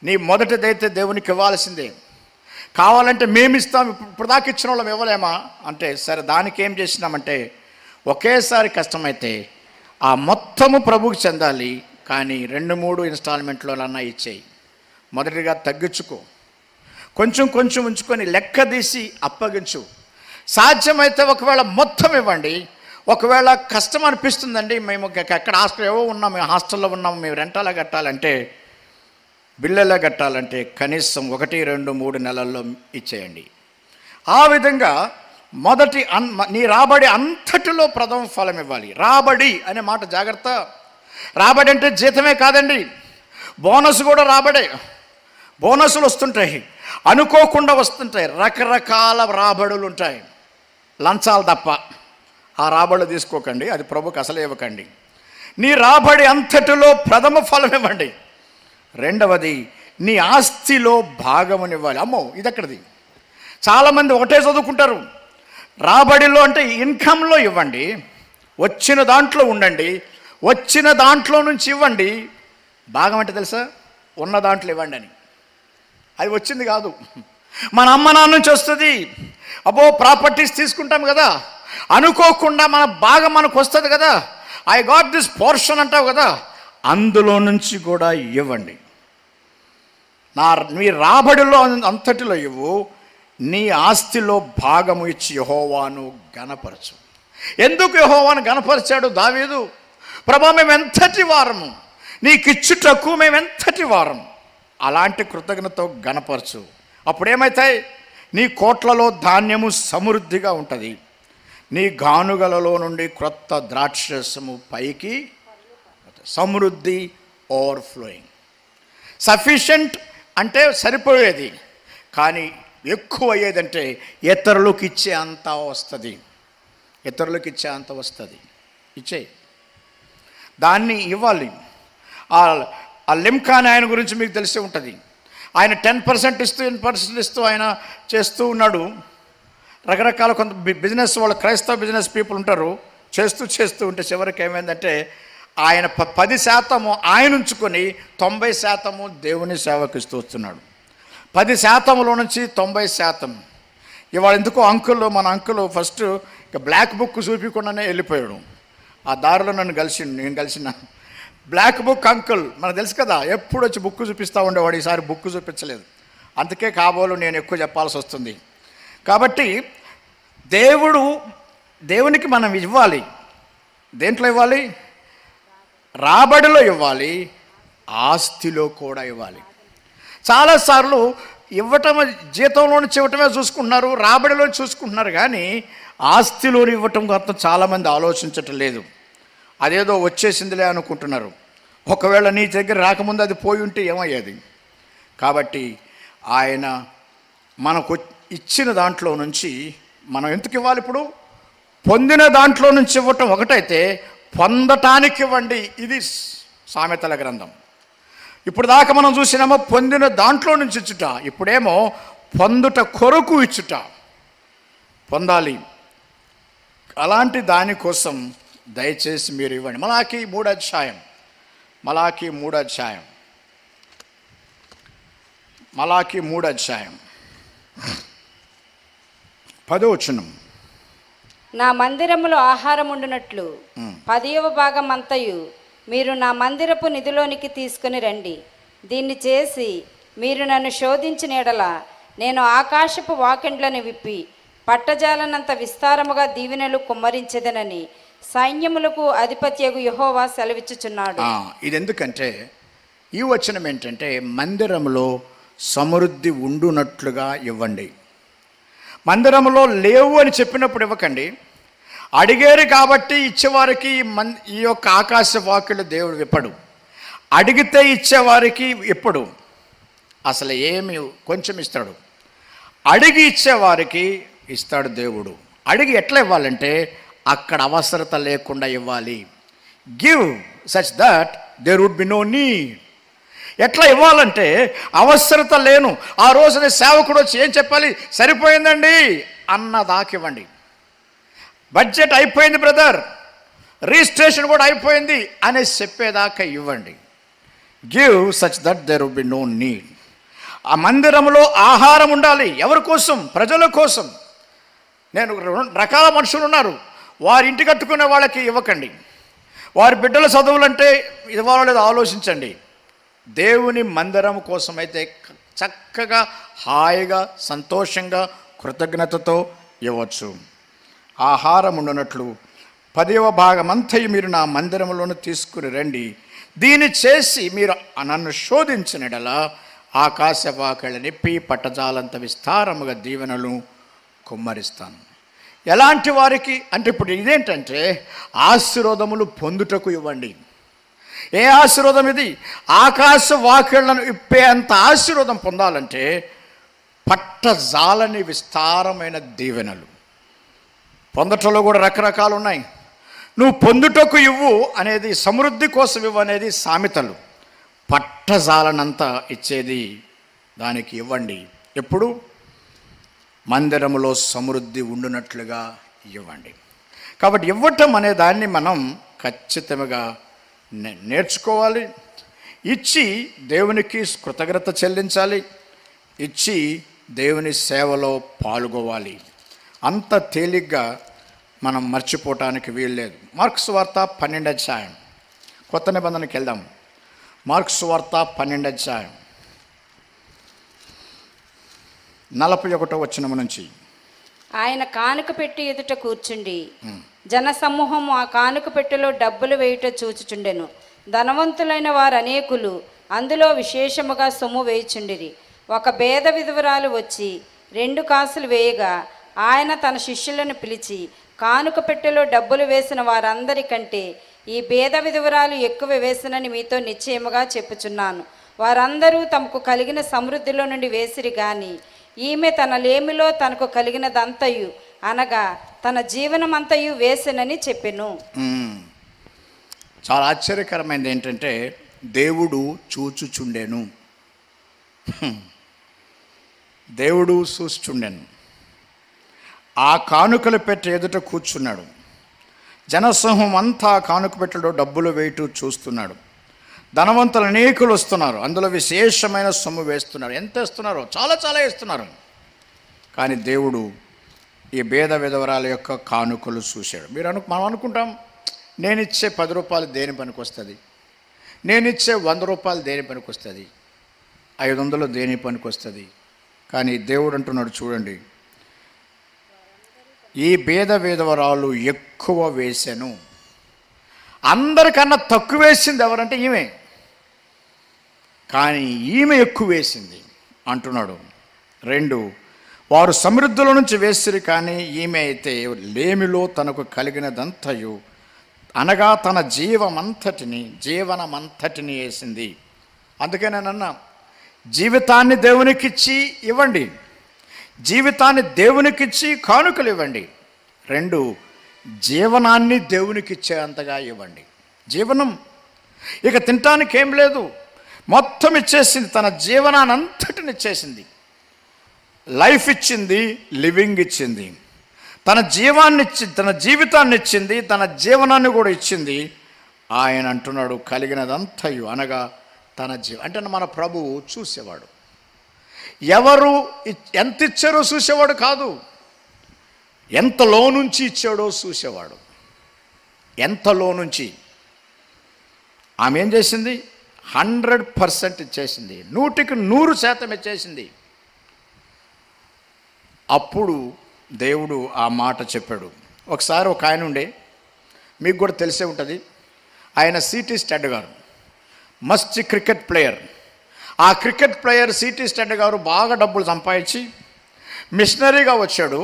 Speaker 1: నీ మొదటిదైతే దేవునికి ఇవ్వాల్సిందే, కావాలంటే మేమిస్తాం, ఇప్పుడు దాకా ఇచ్చిన వాళ్ళం ఇవ్వలేమా అంటే, సరే దానికి ఏం చేసినామంటే ఒకేసారి కష్టమైతే ఆ మొత్తము ప్రభువుకి చెందాలి, కానీ 2-3 ఇన్స్టాల్మెంట్లన్నా ఇచ్చేయి. మొదటిగా తగ్గించుకో, కొంచెం ఉంచుకొని లెక్క తీసి అప్పగించు. సాధ్యమైతే ఒకవేళ మొత్తం ఇవ్వండి. ఒకవేళ కష్టం అనిపిస్తుందండి, మేము ఎక్కడ హాస్టల్లో ఉన్నాము, మేము రెంటాలా కట్టాలంటే, బిల్లెలా కట్టాలంటే కనీసం 1, 2, 3 నెలల్లో ఇచ్చేయండి. ఆ విధంగా నీ రాబడి అంతటిలో ప్రథమ ఫలం ఇవ్వాలి. రాబడి అనే మాట జాగ్రత్త. రాబడి అంటే జీతమే కాదండి, బోనస్ కూడా రాబడే. బోనసులు వస్తుంటాయి, అనుకోకుండా వస్తుంటాయి, రకరకాల రాబడులు ఉంటాయి. లంచాలు తప్ప ఆ రాబడులు తీసుకోకండి, అది ప్రభుకి అసలు ఇవ్వకండి. నీ రాబడి అంతటిలో ప్రథమ ఫలం ఇవ్వండి. రెండవది నీ ఆస్తిలో భాగమునివ్వాలి. అమ్మో, ఇది ఎక్కడిది? చాలామంది ఒకటే చదువుకుంటారు. రాబడిలో అంటే ఇన్కంలో ఇవ్వండి, వచ్చిన దాంట్లో ఉండండి, వచ్చిన దాంట్లో నుంచి ఇవ్వండి. భాగం అంటే తెలుసా? ఉన్న దాంట్లో ఇవ్వండి అని. అది వచ్చింది కాదు, మన అమ్మ నాన్న నుంచి వస్తుంది. అబ్బో ప్రాపర్టీస్ తీసుకుంటాం కదా, అనుకోకుండా మన భాగం మనకు వస్తుంది కదా, ఐ గాట్ దిస్ పోర్షన్ అంటావు కదా, అందులో నుంచి కూడా ఇవ్వండి. నీ రాబడిలో అంతటిలో ఇవ్వు, నీ ఆస్తిలో భాగము ఇచ్చి యెహోవాను గణపరచు. ఎందుకు యెహోవాను గణపరిచాడు దావీదు? ప్రభా మేము ఎంతటి వారము, నీకిచ్చుటకు మేమెంతటి వారం. అలాంటి కృతజ్ఞతతో గణపరచు. అప్పుడేమవుతాయి? నీ కోట్లలో ధాన్యము సమృద్ధిగా ఉంటుంది, నీ గానుగలలో నుండి క్రొత్త ద్రాక్షరసము పైకి, సమృద్ధి, ఓవర్ఫ్లోయింగ్. సఫిషియంట్ అంటే సరిపోయేది, కానీ ఎక్కువ అయ్యేదంటే ఇతరులకు ఇచ్చే అంత వస్తుంది. ఇచ్చేయి, దాన్ని ఇవ్వాలి. ఆ లిమ్కాన్ ఆయన గురించి మీకు తెలిసి ఉంటుంది. ఆయన 10% ఇస్తూ 10% ఇస్తూ ఆయన చేస్తూ ఉన్నాడు. రకరకాల కొంత బిజినెస్ వాళ్ళు, క్రైస్తవ బిజినెస్ పీపుల్ ఉంటారు, చేస్తూ ఉంటే చివరికి ఏమైందంటే ఆయన 10% ఆయన ఉంచుకొని 90% దేవుని సేవకు ఇస్తూ వస్తున్నాడు. 10%లో నుంచి 90%. ఇవాళ ఎందుకో మన అంకుల్ ఫస్ట్ ఇక బ్లాక్ బుక్ చూపించకుండానే వెళ్ళిపోయాడు. ఆ దారిలో నేను కలిసిన బ్లాక్ బుక్ అంకుల్ మనకు తెలుసు కదా, ఎప్పుడు వచ్చి బుక్ చూపిస్తూ ఉండేవాడు. ఈసారి బుక్ చూపించలేదు, అందుకే కాబోలు నేను ఎక్కువ చెప్పాల్సి వస్తుంది. కాబట్టి దేవునికి మనం ఇవ్వాలి. దేంట్లో ఇవ్వాలి? రాబడిలో ఇవ్వాలి, ఆస్తిలో కూడా ఇవ్వాలి. చాలాసార్లు జీతంలో నుంచి ఇవ్వటమే చూసుకుంటున్నారు, రాబడిలో చూసుకుంటున్నారు, కానీ ఆస్తిలోని ఇవ్వటం గొప్ప చాలామంది ఆలోచించటం లేదు. అదేదో వచ్చేసిందిలే అనుకుంటున్నారు. ఒకవేళ నీ దగ్గర రాకముందు అది పోయి ఉంటే ఏమయ్యేది? కాబట్టి ఆయన మనకు ఇచ్చిన దాంట్లో నుంచి మనం ఎందుకు ఇవ్వాలి? ఇప్పుడు పొందిన దాంట్లో నుంచి ఇవ్వటం ఒకటైతే పొందటానికి ఇవ్వండి, ఇది సామెతల గ్రంథం. ఇప్పుడు దాకా మనం చూసినామో పొందిన దాంట్లో నుంచి ఇచ్చుట, ఇప్పుడేమో పొందుట కొరకు ఇచ్చుట. పొందాలి, అలాంటి దానికోసం దయచేసి మీరు ఇవ్వండి. మలాకి 3వ అధ్యాయం, మలాకి 3వ అధ్యాయం, మలాకి 3వ అధ్యాయం 10వ వచనం.
Speaker 2: నా మందిరములో ఆహారం ఉండునట్లు 10వ భాగం అంతయు మీరు నా మందిరపు నిధిలోనికి తీసుకుని రండి. దీన్ని చేసి మీరు నన్ను శోధించిన ఎడల నేను ఆకాశపు వాకిండ్లను విప్పి పట్టజాలనంత విస్తారముగా దీవెనలు కుమ్మరించెదనని సైన్యములకు అధిపత్యగు యెహోవా సెలవిచ్చుచున్నాడు.
Speaker 1: ఇది ఎందుకంటే ఈ వచనం ఏంటంటే మందిరంలో సమృద్ధి ఉండునట్లుగా ఇవ్వండి. మందిరంలో లేవు అని చెప్పినప్పుడు ఇవ్వకండి. అడిగేరు కాబట్టి ఇచ్చేవారికి ఈ యొక్క ఆకాశ వాక్యులు దేవుడు విప్పడు. అడిగితే ఇచ్చేవారికి ఎప్పుడు అసలు ఏమి కొంచెం ఇస్తాడు. అడిగి ఇచ్చేవారికి ఇస్తాడు దేవుడు. అడిగి ఎట్లా ఇవ్వాలంటే అక్కడ అవసరత లేకుండా ఇవ్వాలి. Give such that there would be no need. ఎట్లా ఇవ్వాలంటే అవసరత లేను. ఆ రోజున సేవకుడు వచ్చి ఏం చెప్పాలి? సరిపోయిందండి అన్నదాకా ఇవ్వండి. బడ్జెట్ అయిపోయింది బ్రదర్, రిజిస్ట్రేషన్ కూడా అయిపోయింది అనేసి చెప్పేదాకా ఇవ్వండి. Give such that there would be no need. ఆ మందిరంలో ఆహారం ఉండాలి. ఎవరి కోసం? ప్రజల కోసం. నేను 2 రకాల మనుషులు ఉన్నారు. వారి ఇంటి కట్టుకునే వాళ్ళకి ఇవ్వకండి. వారి బిడ్డల చదువులంటే ఇవ్వాలో లేదో ఆలోచించండి. దేవుని మందిరం కోసం అయితే చక్కగా హాయిగా సంతోషంగా కృతజ్ఞతతో ఇవ్వచ్చు. ఆహారం ఉండునట్లు 10వ భాగం అంతయు మీరు నా మందిరంలోనే తీసుకుని రండి. దీన్ని చేసి మీరు నన్ను శోధించినడలా ఆకాశవాకళ్ళ నిప్పి పట్టజాలంత విస్తారముగా దీవెనలు కుమ్మరిస్తాను. ఎలాంటి వారికి అంటే ఇప్పుడు ఇదేంటంటే ఆశీర్వాదములు పొందుటకు ఇవ్వండి. ఏ ఆశీర్వాదం ఇది? ఆకాశ వాకిళ్లను ఇప్పే అంత ఆశీర్వాదం పొందాలంటే పట్టజాలని విస్తారమైన దీవెనలు. పొందటంలో కూడా రకరకాలు ఉన్నాయి. నువ్వు పొందుటకు ఇవ్వు అనేది, సమృద్ధి కోసం ఇవ్వు అనేది సామెతలు. పట్టజాలనంతా ఇచ్చేది దానికి ఇవ్వండి. ఎప్పుడు? మందిరములో సమృద్ధి ఉండునట్లుగా ఇవ్వండి. కాబట్టి ఇవ్వటం అనే దాన్ని మనం ఖచ్చితంగా నేర్చుకోవాలి. ఇచ్చి దేవునికి కృతజ్ఞత చెల్లించాలి. ఇచ్చి దేవుని సేవలో పాల్గొవాలి. అంత తేలిగ్గా మనం మర్చిపోవటానికి వీల్లేదు. మార్క్స్ వార్త 12వ అధ్యాయం, కొత్త నిబంధనకి వెళ్దాం. మార్క్స్ వార్త 12వ అధ్యాయం 41వ వచనం నుంచి.
Speaker 2: ఆయన కానుక పెట్టి ఎదుట కూర్చుండి జనసమూహము ఆ కానుక పెట్టెలో డబ్బులు వేయుట చూచుచుండెను. ధనవంతులైన వారు అనేకులు అందులో విశేషముగా సొమ్ము వేయుచుండిరి. ఒక బేద విధవరాలు వచ్చి 2 కాసులు వేయగా ఆయన తన శిష్యులను పిలిచి, కానుక పెట్టెలో డబ్బులు వేసిన వారందరికంటే ఈ బేద విధవరాలు ఎక్కువ వేసినని మీతో నిశ్చయముగా చెప్పుచున్నాను. వారందరూ తమకు కలిగిన సమృద్ధిలో నుండి వేసిరి గాని ఈమె తన లేమిలో తనకు కలిగినదంతయు అనగా తన జీవనమంతయు వేసినని చెప్పెను.
Speaker 1: చాలా ఆశ్చర్యకరమైనది ఏంటంటే దేవుడు చూచుచుండెను. దేవుడు చూచుచుండెను. ఆ కానుకలు పెట్టి ఎదుట కూర్చున్నాడు. జనసమూహం అంతా కానుక పెట్టెలో డబ్బులు వేయటూ చూస్తున్నాడు. ధనవంతులు అనేకులు వస్తున్నారు. అందులో విశేషమైన సొమ్ము వేస్తున్నారు. ఎంత వేస్తున్నారో చాలా చాలా వేస్తున్నారు. కానీ దేవుడు ఈ భేద విధవరాల యొక్క కానుకలు చూశాడు. మనం అనుకుంటాం, నేనిచ్చే 10 రూపాయలు దేని పనికి వస్తుంది, నేనిచ్చే 100 రూపాయలు దేని పనికి వస్తుంది, 500 దేని పనికి వస్తుంది. కానీ దేవుడు అంటున్నాడు, చూడండి, ఈ భేద విధవరాలు ఎక్కువ వేశాను. అందరికన్నా తక్కువ వేసింది ఎవరంటే ఈమె, కానీ ఈమె ఎక్కువ వేసింది అంటున్నాడు. 2, వారు సమృద్ధిలో నుంచి వేసిరి కానీ ఈమె అయితే లేమిలో తనకు కలిగినదంతయు అనగా తన జీవనమంతటిని వేసింది. అందుకే నేనన్నా, జీవితాన్ని దేవునికిచ్చి ఇవ్వండి. జీవితాన్ని దేవునికిచ్చి కానుకలు ఇవ్వండి. 2, జీవనాన్ని దేవునికిచ్చేంతగా ఇవ్వండి. జీవనం ఇక తినటానికి ఏం లేదు, మొత్తం ఇచ్చేసింది. తన జీవనాన్ని అంతటిని ఇచ్చేసింది. లైఫ్ ఇచ్చింది, లివింగ్ ఇచ్చింది, తన జీవాన్ని ఇచ్చి తన జీవితాన్ని ఇచ్చింది, తన జీవనాన్ని కూడా ఇచ్చింది. ఆయన అంటున్నాడు కలిగినదంతయు అనగా తన అంటే మన ప్రభువు చూసేవాడు. ఎవరు ఎంత ఇచ్చారో చూసేవాడు కాదు, ఎంతలో నుంచి ఇచ్చాడో చూసేవాడు. ఎంతలో నుంచి. ఆమె ఏం చేసింది? 100% ఇచ్చేసింది, 100% ఇచ్చేసింది. అప్పుడు దేవుడు ఆ మాట చెప్పాడు. ఒకసారి ఒక ఆయన ఉండే, మీకు కూడా తెలిసే ఉంటుంది, ఆయన సిటీ స్టడ్ గారు, మంచి క్రికెట్ ప్లేయర్. ఆ క్రికెట్ ప్లేయర్ సిటీ స్టడ్ గారు బాగా డబ్బులు సంపాదించి మిషనరీగా వచ్చాడు.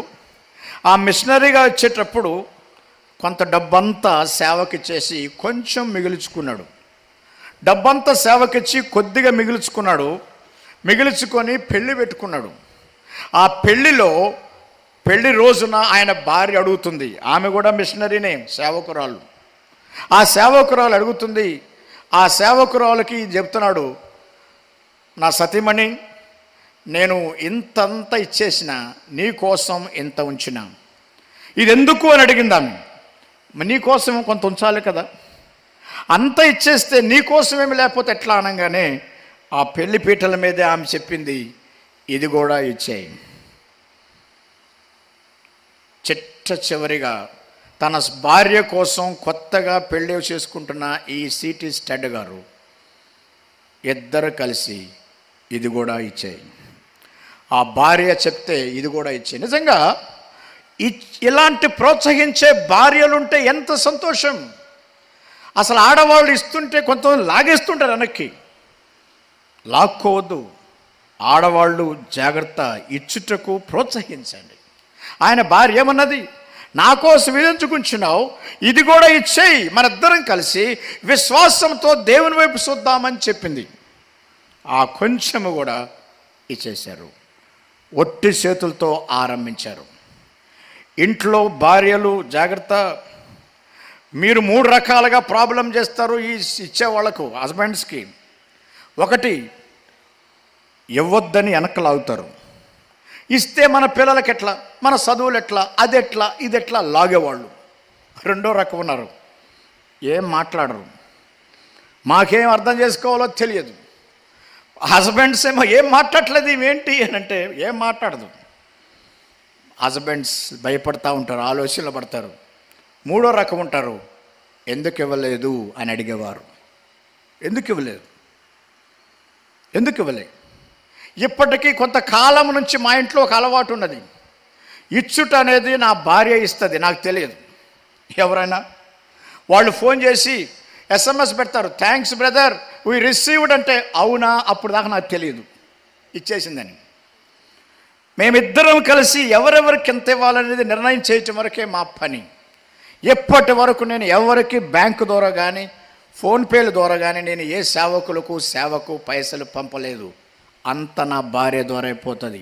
Speaker 1: ఆ మిషనరీగా వచ్చేటప్పుడు కొంత డబ్బంతా సేవకిచ్చేసి కొంచెం మిగిల్చుకున్నాడు. డబ్బంతా సేవకిచ్చి కొద్దిగా మిగిల్చుకొని పెళ్ళి పెట్టుకున్నాడు. ఆ పెళ్లి రోజున ఆయన భార్య అడుగుతుంది, ఆమె కూడా మిషనరీనే, సేవకురాలు. ఆ సేవకురాలు అడుగుతుంది, ఆ సేవకురాలకి చెప్తున్నాడు, నా సతీమణి, నేను ఇంతంత ఇచ్చేసిన, నీ కోసం ఇంత ఉంచిన, ఇది ఎందుకు అని అడిగింది ఆమె. నీ కోసం కొంత ఉంచాలి కదా, అంత ఇచ్చేస్తే నీ కోసమేమి లేకపోతే ఎట్లా అనగానే ఆ పెళ్లి పీటల మీదే ఆమె చెప్పింది, ఇది కూడా ఇచ్చేయి. చివరిగా తన భార్య కోసం కొత్తగా పెళ్ళి చేసుకుంటున్న ఈ సిటీ స్టడ్ గారు ఇద్దరు కలిసి ఇది కూడా ఇచ్చేయి. ఆ భార్య చెప్తే ఇది కూడా ఇచ్చేయి. నిజంగా ఇలాంటి ప్రోత్సహించే భార్యలుంటే ఎంత సంతోషం. అసలు ఆడవాళ్ళు ఇస్తుంటే కొంతమంది లాగేస్తుంటారు వెనక్కి. లాక్కోవద్దు, ఆడవాళ్ళు జాగ్రత్త, ఇచ్చుటకు ప్రోత్సహించండి. ఆయన భార్య ఏమన్నది? నా కోసం విధించుకుంటున్నావు, ఇది కూడా ఇచ్చేయి, మనిద్దరం కలిసి విశ్వాసంతో దేవుని వైపు చూద్దామని చెప్పింది. ఆ కొంచెము కూడా ఇచ్చేశారు. ఒట్టి చేతులతో ఆరంభించారు. ఇంట్లో భార్యలు జాగ్రత్త, మీరు 3 రకాలుగా ప్రాబ్లం చేస్తారు ఈ ఇచ్చేవాళ్లకు, హస్బెండ్స్కి. 1, ఇవ్వద్దని వెనకలాగుతారు. ఇస్తే మన పిల్లలకి ఎట్లా, మన చదువులు ఎట్లా, అది ఎట్లా, ఇది ఎట్లా లాగేవాళ్ళు. 2వ రకం ఉన్నారు, ఏం మాట్లాడరు, మాకేం అర్థం చేసుకోవాలో తెలియదు. హస్బెండ్స్ ఏమో ఏం మాట్లాడలేదు, ఇవేంటి అని అంటే ఏం మాట్లాడదు. హస్బెండ్స్ భయపడతా ఉంటారు, ఆలోచనలు పడతారు. 3వ రకం ఉంటారు, ఎందుకు ఇవ్వలేదు అని అడిగేవారు. ఎందుకు ఇవ్వలేదు? ఇప్పటికీ కొంతకాలం నుంచి మా ఇంట్లో ఒక అలవాటు ఉన్నది. ఇచ్చుట అనేది నా భార్య ఇస్తుంది, నాకు తెలియదు. ఎవరైనా వాళ్ళు ఫోన్ చేసి SMS పెడతారు, థ్యాంక్స్ బ్రదర్ వీ రిసీవ్డ్ అంటే, అవునా, అప్పుడు దాకా నాకు తెలియదు ఇచ్చేసిందని. మేమిద్దరం కలిసి ఎవరెవరికి ఎంత ఇవ్వాలనేది నిర్ణయం చేయటం వరకే మా పని. ఎప్పటి వరకు నేను ఎవరికి బ్యాంకు ద్వారా కానీ ఫోన్పేల ద్వారా కానీ నేను ఏ సేవకు పైసలు పంపలేదు. అంత నా భార్య ద్వారా అయిపోతుంది.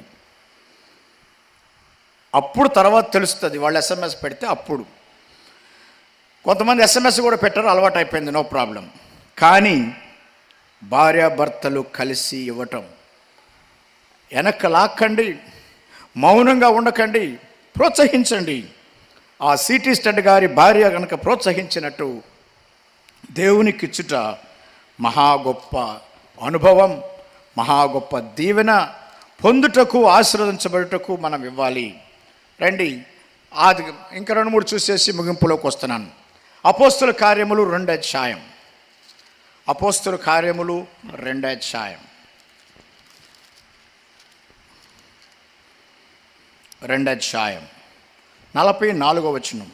Speaker 1: అప్పుడు తర్వాత తెలుస్తుంది, వాళ్ళు SMS పెడితే అప్పుడు. కొంతమంది SMS కూడా పెట్టారు, అలవాటు అయిపోయింది, నో ప్రాబ్లం. కానీ భార్యాభర్తలు కలిసి ఇవ్వటం, వెనక్కి లాక్కండి, మౌనంగా ఉండకండి, ప్రోత్సహించండి. ఆ సిటీ స్టడ్ గారి భార్య కనుక ప్రోత్సహించినట్టు దేవునికి ఇచ్చుట మహా గొప్ప అనుభవం, మహా గొప్ప దీవెన పొందుటకు, ఆశీర్వదించబడుటకు మనం ఇవ్వాలి. రండి, అది ఇంకా 2-3 చూసేసి ముగింపులోకి వస్తున్నాను. అపోస్తుల కార్యములు 2వ అధ్యాయం. అపోస్తుల కార్యములు 2వ అధ్యాయం 2వ అధ్యాయం 44వ వచనం.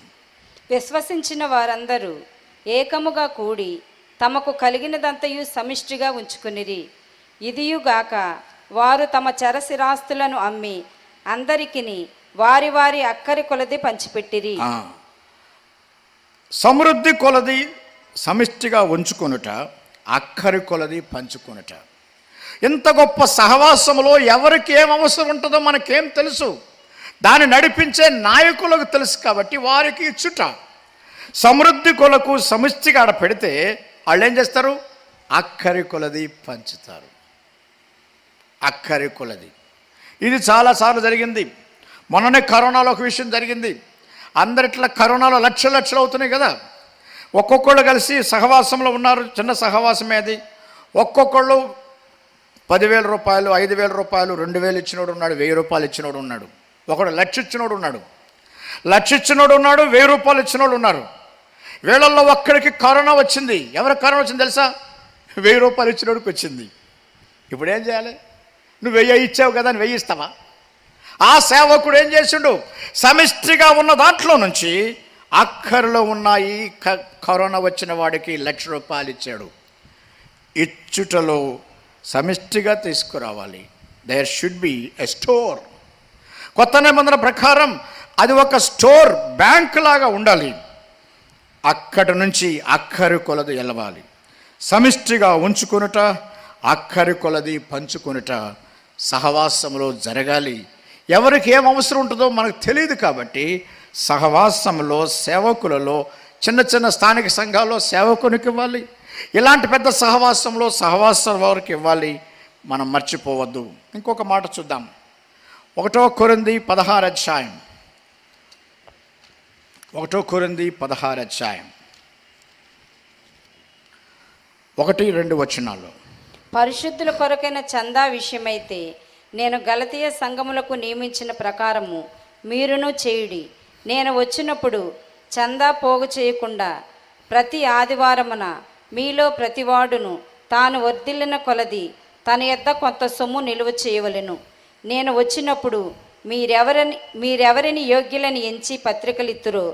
Speaker 2: విశ్వసించిన వారందరూ ఏకముగా కూడి తమకు కలిగినదంతయు సమిష్టిగా ఉంచుకునిరి. ఇదియుగాక వారు తమ చరస్థిరాస్తులను అమ్మి అందరికిని వారి వారి అక్కరి కొలది పంచిపెట్టిరి.
Speaker 1: సమృద్ధి కొలది సమిష్టిగా ఉంచుకొనుట, అక్కరి కొలది పంచుకొనుట. ఇంత గొప్ప సహవాసములో ఎవరికి ఏం అవసరం ఉంటుందో మనకేం తెలుసు, దాన్ని నడిపించే నాయకులకు తెలుసు. కాబట్టి వారికి ఇచ్చుట, సమృద్ధి కొలకు సమిష్టిగా ఆడ పెడితే వాళ్ళు ఏం చేస్తారు? అక్కరి కొలది పంచుతారు. అక్కరి కొలది. ఇది చాలాసార్లు జరిగింది. మొన్ననే కరోనాలో ఒక విషయం జరిగింది. అందరిట్లా కరోనాలో లక్షలు అవుతున్నాయి కదా. ఒక్కొక్కళ్ళు కలిసి సహవాసంలో ఉన్నారు. చిన్న సహవాసమే అది. ఒక్కొక్కళ్ళు 10,000 రూపాయలు, 5,000 రూపాయలు, 2,000 ఇచ్చినోడు ఉన్నాడు, 1,000 రూపాయలు ఇచ్చినోడు ఉన్నాడు, ఒకడు 1,00,000 ఇచ్చినోడు ఉన్నాడు, 1,00,000 ఇచ్చినోడు ఉన్నాడు, 1,000 రూపాయలు ఇచ్చినోడు ఉన్నారు. వీళ్ళల్లో ఒక్కడికి కరోనా వచ్చింది. ఎవరికి కరోనా వచ్చింది తెలుసా? 1,000 రూపాయలు ఇచ్చినోడికి వచ్చింది. ఇప్పుడు ఏం చేయాలి? నువ్వు 1,000 ఇచ్చావు కదా అని 1,000 ఇస్తావా? ఆ సేవకుడు ఏం చేసిండు? సమిష్టిగా ఉన్న దాంట్లో నుంచి అక్కర్లో ఉన్న ఈ కరోనా వచ్చిన వాడికి 1,00,000 రూపాయలు ఇచ్చాడు. ఇచ్చుటలో సమిష్టిగా తీసుకురావాలి. There should be a store. కొత్త నిబంధన ప్రకారం అది ఒక స్టోర్, బ్యాంక్ లాగా ఉండాలి. అక్కడి నుంచి అక్కరి కొలది వెళ్ళవాలి. సమిష్టిగా ఉంచుకొనుట, అక్కరి కొలది పంచుకొనుట సహవాసంలో జరగాలి. ఎవరికి ఏం అవసరం ఉంటుందో మనకు తెలియదు. కాబట్టి సహవాసంలో, సేవకులలో, చిన్న చిన్న స్థానిక సంఘాల్లో సేవకునికి ఇవ్వాలి. ఇలాంటి పెద్ద సహవాసంలో సహవాసం వారికి ఇవ్వాలి. మనం మర్చిపోవద్దు. ఇంకొక మాట చూద్దాం. 1 కొరింథీ 16 అధ్యాయం. 1 కొరింథీ 16 అధ్యాయం 1-2 వచనాలు.
Speaker 2: పరిశుద్ధుల కొరకైన చందా విషయమైతే నేను గలతీయ సంఘములకు నియమించిన ప్రకారము మీరును చేయుడి. నేను వచ్చినప్పుడు చందా పోగు చేయకుండా ప్రతి ఆదివారమున మీలో ప్రతివాడును తాను వర్ధిల్లిన కొలది తన యొద్ద కొంత సొమ్ము నిలువ చేయవలెను. నేను వచ్చినప్పుడు మీరెవరిని యోగ్యులని ఎంచి పత్రికలిత్తురో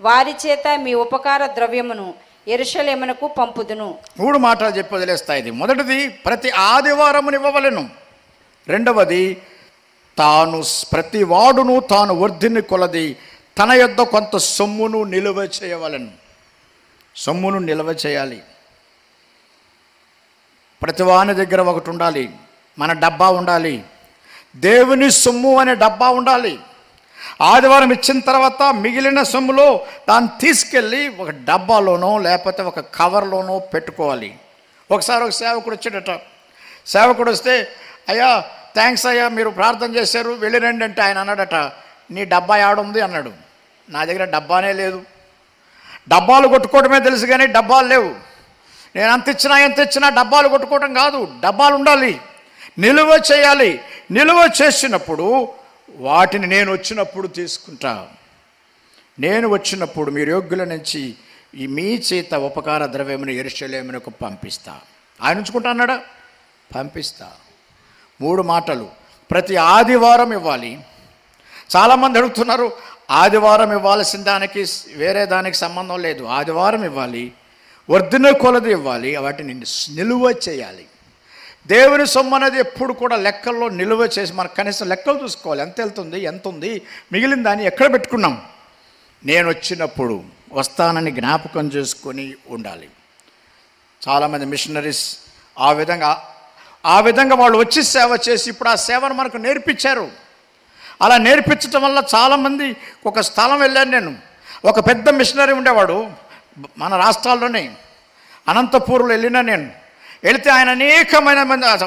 Speaker 2: వారి చేత మీ ఉపకార ద్రవ్యమును యెరూషలేమునకు పంపుదును.
Speaker 1: 3 మాటలు చెప్పి వదిలేస్తా. ఇది మొదటిది, ప్రతి ఆదివారమును ఇవ్వవలెను. రెండవది, ప్రతి వాడును తాను వర్ధిని కొలది తన యొద్ద కొంత సొమ్మును నిలువ చేయవలెను. సొమ్మును నిల్వ చేయాలి. ప్రతి వాని దగ్గర ఒకటి ఉండాలి. మన డబ్బా ఉండాలి. దేవుని సొమ్ము అనే డబ్బా ఉండాలి. ఆదివారం ఇచ్చిన తర్వాత మిగిలిన సొమ్ములో దాన్ని తీసుకెళ్ళి ఒక డబ్బాలోనో లేకపోతే ఒక కవర్లోనో పెట్టుకోవాలి. ఒకసారి ఒక సేవకుడు వచ్చాడట. సేవకుడు వస్తే, అయ్యా థ్యాంక్స్ అయ్యా, మీరు ప్రార్థన చేశారు, వెళ్ళిరండి అంటే ఆయన అన్నాడట, నీ డబ్బా యాడుంది అన్నాడు. నా దగ్గర డబ్బానే లేదు. డబ్బాలు కొట్టుకోవడమే తెలుసు కానీ డబ్బాలు లేవు. నేను ఎంత ఇచ్చినా డబ్బాలు కొట్టుకోవడం కాదు. డబ్బాలు ఉండాలి, నిలువ చేయాలి. నిలువ చేసినప్పుడు వాటిని నేను వచ్చినప్పుడు తీసుకుంటా. నేను వచ్చినప్పుడు మీరు యోగ్యుల నుంచి మీ చేత ఉపకార ద్రవ్యమును యెరూషలేమునకు పంపిస్తా. ఆయన ఉంచుకుంటా అన్నాడా? పంపిస్తా. 3 మాటలు. ప్రతి ఆదివారం ఇవ్వాలి. చాలామంది అడుగుతున్నారు, ఆదివారం ఇవ్వాల్సిన దానికి వేరే దానికి సంబంధం లేదు. ఆదివారం ఇవ్వాలి, వర్ధిన కొలది ఇవ్వాలి, వాటిని నిలువ చేయాలి. దేవుని సొమ్ము అనేది ఎప్పుడు కూడా లెక్కల్లో నిలువ చేసి మనకు కనీసం లెక్కలు చూసుకోవాలి. ఎంత వెళ్తుంది, ఎంత ఉంది, మిగిలిన దాన్ని ఎక్కడ పెట్టుకున్నాం. నేను వచ్చినప్పుడు వస్తానని జ్ఞాపకం చేసుకొని ఉండాలి. చాలామంది మిషనరీస్ ఆ విధంగా వాళ్ళు వచ్చి సేవ చేసి ఇప్పుడు ఆ సేవను మనకు నేర్పించారు. అలా నేర్పించడం వల్ల చాలామంది, ఒక స్థలం వెళ్ళాను నేను. ఒక పెద్ద మిషనరీ ఉండేవాడు మన రాష్ట్రాల్లోనే, అనంతపూర్లో వెళ్ళినా నేను. వెళితే ఆయన అనేకమైన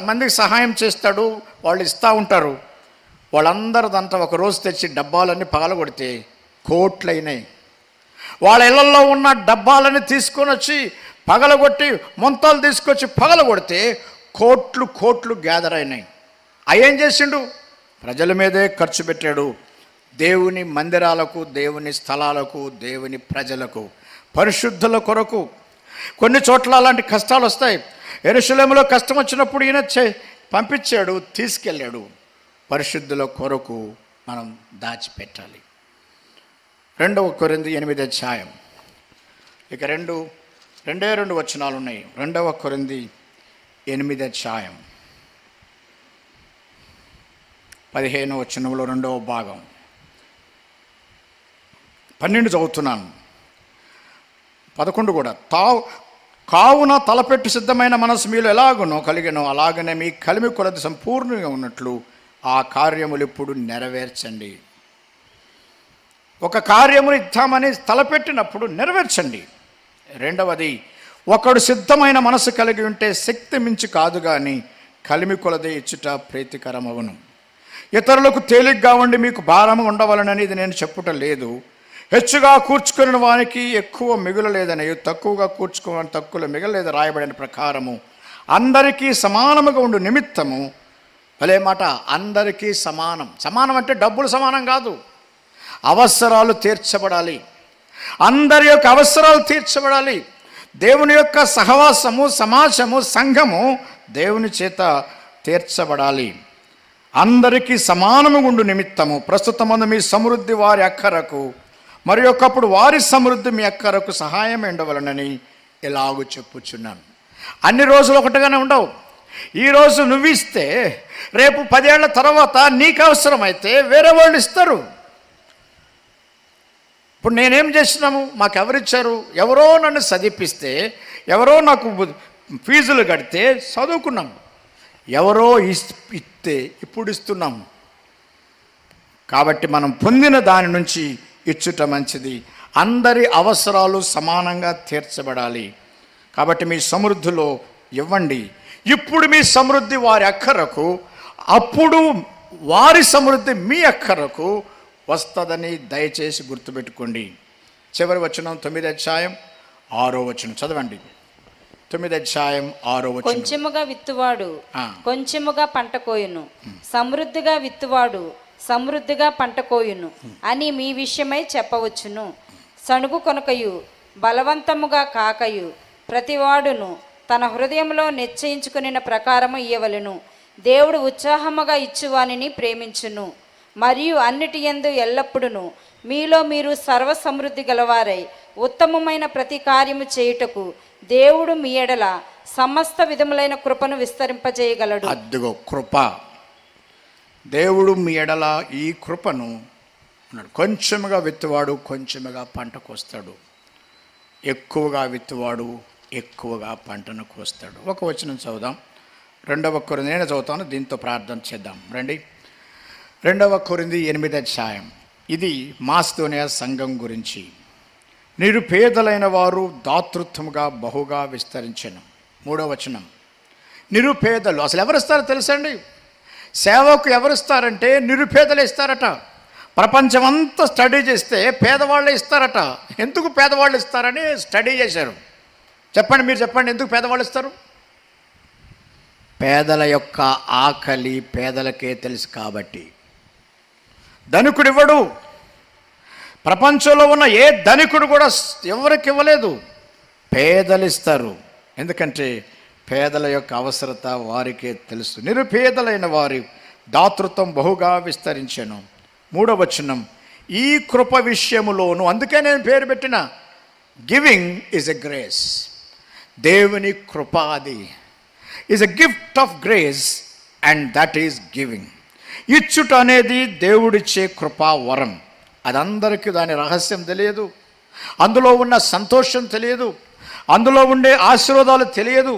Speaker 1: మందికి సహాయం చేస్తాడు. వాళ్ళు ఇస్తూ ఉంటారు. వాళ్ళందరూ దాంట్లో ఒక రోజు తెచ్చి డబ్బాలన్నీ పగలగొడితే కోట్లయినాయి. వాళ్ళ ఇళ్లలో ఉన్న డబ్బాలన్నీ తీసుకొని వచ్చి పగలగొట్టి, మొంతాలు తీసుకొచ్చి పగలగొడితే కోట్లు గ్యాదర్ అయినాయి. అయ్యేం చేసిండు? ప్రజల మీదే ఖర్చు పెట్టాడు. దేవుని మందిరాలకు, దేవుని స్థలాలకు, దేవుని ప్రజలకు, పరిశుద్ధుల కొరకు. కొన్ని చోట్ల అలాంటి కష్టాలు వస్తాయి. యెరూషలేములో కష్టం వచ్చినప్పుడు ఈయన పంపించాడు, తీసుకెళ్ళాడు. పరిశుద్ధుల కొరకు మనం దాచిపెట్టాలి. 2 కొరింథీ 8 అధ్యాయం. ఇక 2 వచనాలు ఉన్నాయి. 2 కొరింథీ 8 అధ్యాయం 15వ వచనంలో 2వ భాగం. 12 చదువుతున్నాను, 11 కూడా. కావున తలపెట్టు సిద్ధమైన మనసు మీలో ఎలాగునో కలిగినో అలాగనే మీ కలిమి కొలది సంపూర్ణంగా ఉన్నట్లు ఆ కార్యములు ఇప్పుడు నెరవేర్చండి. ఒక కార్యమును ఇద్దామని తలపెట్టినప్పుడు నెరవేర్చండి. రెండవది, ఒకడు సిద్ధమైన మనసు కలిగి ఉంటే శక్తి మించి కాదు కానీ కలిమి కొలది ఇచ్చుట ప్రీతికరమవును. ఇతరులకు తేలిగ్గా ఉండి మీకు భారం ఉండవలనని ఇది నేను చెప్పుట లేదు. హెచ్చుగా కూర్చుకున్న వానికి ఎక్కువ మిగులలేదని, తక్కువగా కూర్చుకోవని తక్కువ మిగలలేదు రాయబడిన ప్రకారము అందరికీ సమానముగా ఉండు నిమిత్తము. భలే మాట, అందరికీ సమానం. సమానం అంటే డబ్బులు సమానం కాదు, అవసరాలు తీర్చబడాలి. అందరి యొక్క అవసరాలు తీర్చబడాలి. దేవుని యొక్క సహవాసము, సమాజము, సంఘము దేవుని చేత తీర్చబడాలి. అందరికీ సమానము ఉండు నిమిత్తము ప్రస్తుతమందు మీ సమృద్ధి వారి అక్కరకు, మరి ఒకప్పుడు వారి సమృద్ధి మీ అక్కరకు సహాయం ఉండవలనని ఇలాగూ చెప్పుచున్నాను. అన్ని రోజులు ఒకటిగానే ఉండవు. ఈరోజు నువ్వు ఇస్తే రేపు 10 ఏళ్ల తర్వాత నీకు అవసరమైతే వేరే వాళ్ళు ఇస్తారు. ఇప్పుడు నేనేం చేసినాము, మాకెవరిచ్చారు? ఎవరో నన్ను చదివిపిస్తే, ఎవరో నాకు ఫీజులు కడితే చదువుకున్నాము. ఎవరో ఇస్తే ఇప్పుడు ఇస్తున్నాము. కాబట్టి మనం పొందిన దాని నుంచి ఇచ్చుట మంచిది. అందరి అవసరాలు సమానంగా తీర్చబడాలి. కాబట్టి మీ సమృద్ధిలో ఇవ్వండి. ఇప్పుడు మీ సమృద్ధి వారి అక్కరకు, అప్పుడు వారి సమృద్ధి మీ అక్కరకు వస్తుందని దయచేసి గుర్తుపెట్టుకోండి. చివరి వచనం 9వ అధ్యాయం 6వ వచనం చదవండి. 9వ అధ్యాయం 6వ వచనం.
Speaker 2: కొంచెముగా విత్తువాడు కొంచెముగా పంట కోయును, సమృద్ధిగా విత్తువాడు సమృద్ధిగా పంట కోయును అని మీ విషయమై చెప్పవచ్చును. సణుగు కొనకయు బలవంతముగా కాకయు ప్రతివాడును తన హృదయంలో నిశ్చయించుకుని ప్రకారము ఇయ్యవలెను. దేవుడు ఉత్సాహముగా ఇచ్చువానిని ప్రేమించును, మరియు అన్నిటి యందు ఎల్లప్పుడును మీలో మీరు సర్వ సమృద్ధి గలవారై ఉత్తమమైన ప్రతి కార్యము చేయుటకు దేవుడు మీ ఎడల సమస్త విధములైన కృపను విస్తరింపజేయగలడు.
Speaker 1: అదిగో కృప. దేవుడు మీ ఎడల ఈ కృపను ఉన్నాడు. కొంచెముగా విత్తువాడు కొంచెముగా పంట కోస్తాడు, ఎక్కువగా విత్తువాడు ఎక్కువగా పంటను కోస్తాడు. ఒక వచనం చదువుదాం. 2వ కొరింథీ, నేను చదువుతాను, దీంతో ప్రార్థన చేద్దాం రండి. 2వ కొరింథీ 8వ అధ్యాయం. ఇది మాసిదోనియా సంఘం గురించి. నిరుపేదలైన వారు దాతృత్వముగా బహుగా విస్తరించెను. 3వ వచనం. నిరుపేదలు అసలు ఎవరిస్తారో తెలుసండి? సేవకు ఎవరిస్తారంటే నిరుపేదలు ఇస్తారట. ప్రపంచమంతా స్టడీ చేస్తే పేదవాళ్ళు ఇస్తారట. ఎందుకు పేదవాళ్ళు ఇస్తారని స్టడీ చేశారు. చెప్పండి, మీరు చెప్పండి, ఎందుకు పేదవాళ్ళు ఇస్తారు? పేదల యొక్క ఆకలి పేదలకే తెలుసు కాబట్టి. ధనికుడు ఇవ్వడు. ప్రపంచంలో ఉన్న ఏ ధనికుడు కూడా ఎవరికి ఇవ్వలేదు, పేదలు ఇస్తారు. ఎందుకంటే పేదల యొక్క అవసరత వారికే తెలుసు. నిరుపేదలైన వారి దాతృత్వం బహుగా విస్తరించెను. 3వ వచనం. ఈ కృప విషయములోను, అందుకే నేను పేరు పెట్టిన గివింగ్ ఈజ్ ఎ గ్రేస్. దేవుని కృప అది is a gift of grace and that is giving. ఇచ్చుట అనేది దేవుడిచ్చే కృపా వరం. అదందరికీ దాని రహస్యం తెలియదు, అందులో ఉన్న సంతోషం తెలియదు, అందులో ఉండే ఆశీర్వాదాలు తెలియదు.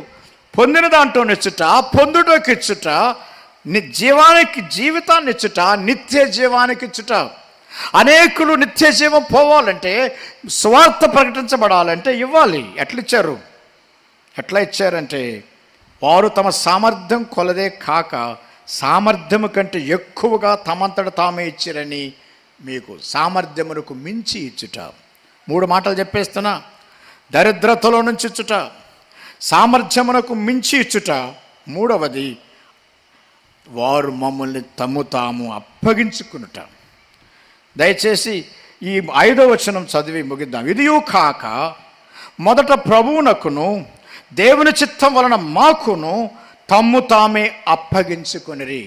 Speaker 1: పొందిన దాంట్లో ఇచ్చుట, పొందుటకు ఇచ్చుట, జీవితాన్ని ఇచ్చుట, నిత్య జీవానికి ఇచ్చుట. అనేకులు నిత్య జీవం పోవాలంటే, స్వార్థ ప్రకటించబడాలంటే ఇవ్వాలి. ఎట్లా ఇచ్చారంటే వారు తమ సామర్థ్యం కొలదే కాక సామర్థ్యము కంటే ఎక్కువగా తమంతట తామే ఇచ్చిరని, మీకు సామర్థ్యమునకు మించి ఇచ్చుట. 3 మాటలు చెప్పేస్తున్నా. దరిద్రతలో నుంచి ఇచ్చుట, సామర్థ్యమునకు మించి ఇచ్చుట, 3వది వారు మమ్మల్ని తాము అప్పగించుకునుట. దయచేసి ఈ 5వ వచనం చదివి ముగిద్దాం. ఇదియూ కాక మొదట ప్రభువునకును దేవుని చిత్తం వలన మాకును తమ్ము తామే అప్పగించుకొనిరి.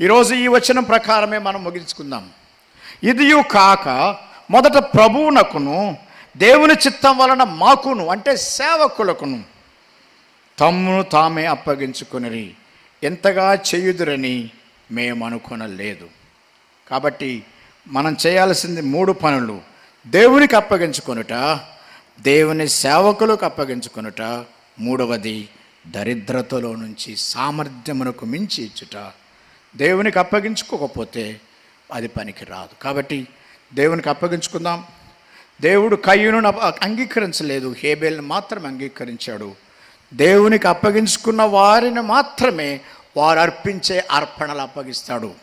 Speaker 1: ఈరోజు ఈ వచనం ప్రకారమే మనం ముగించుకుందాం. ఇదియూ కాక మొదట ప్రభువునకును దేవుని చిత్తం వలన మాకును, అంటే సేవకులకును, తమ్మును తామే అప్పగించుకొనిరి. ఎంతగా చేయుదురని మేము అనుకొనలేదు. కాబట్టి మనం చేయాల్సింది 3 పనులు. దేవునికి అప్పగించుకొనుట, దేవుని సేవకులకు అప్పగించుకొనుట. మూడవది దరిద్రతలో నుంచి సామర్థ్యమునకు మించి ఇచ్చుట. దేవునికి అప్పగించుకోకపోతే అది పనికి రాదు. కాబట్టి దేవునికి అప్పగించుకుందాం. దేవుడు కయ్యూను అంగీకరించలేదు, హేబేల్ని మాత్రమే అంగీకరించాడు. దేవునికి అప్పగించుకున్న వారిని మాత్రమే వారు అర్పించే అర్పణలు అప్పగిస్తాడు.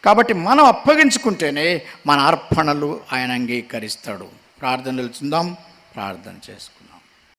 Speaker 1: కాబట్టి మనం అప్పగించుకుంటేనే మన అర్పణలు ఆయన అంగీకరిస్తాడు. ప్రార్థనలు చూద్దాం, ప్రార్థన చేసుకో.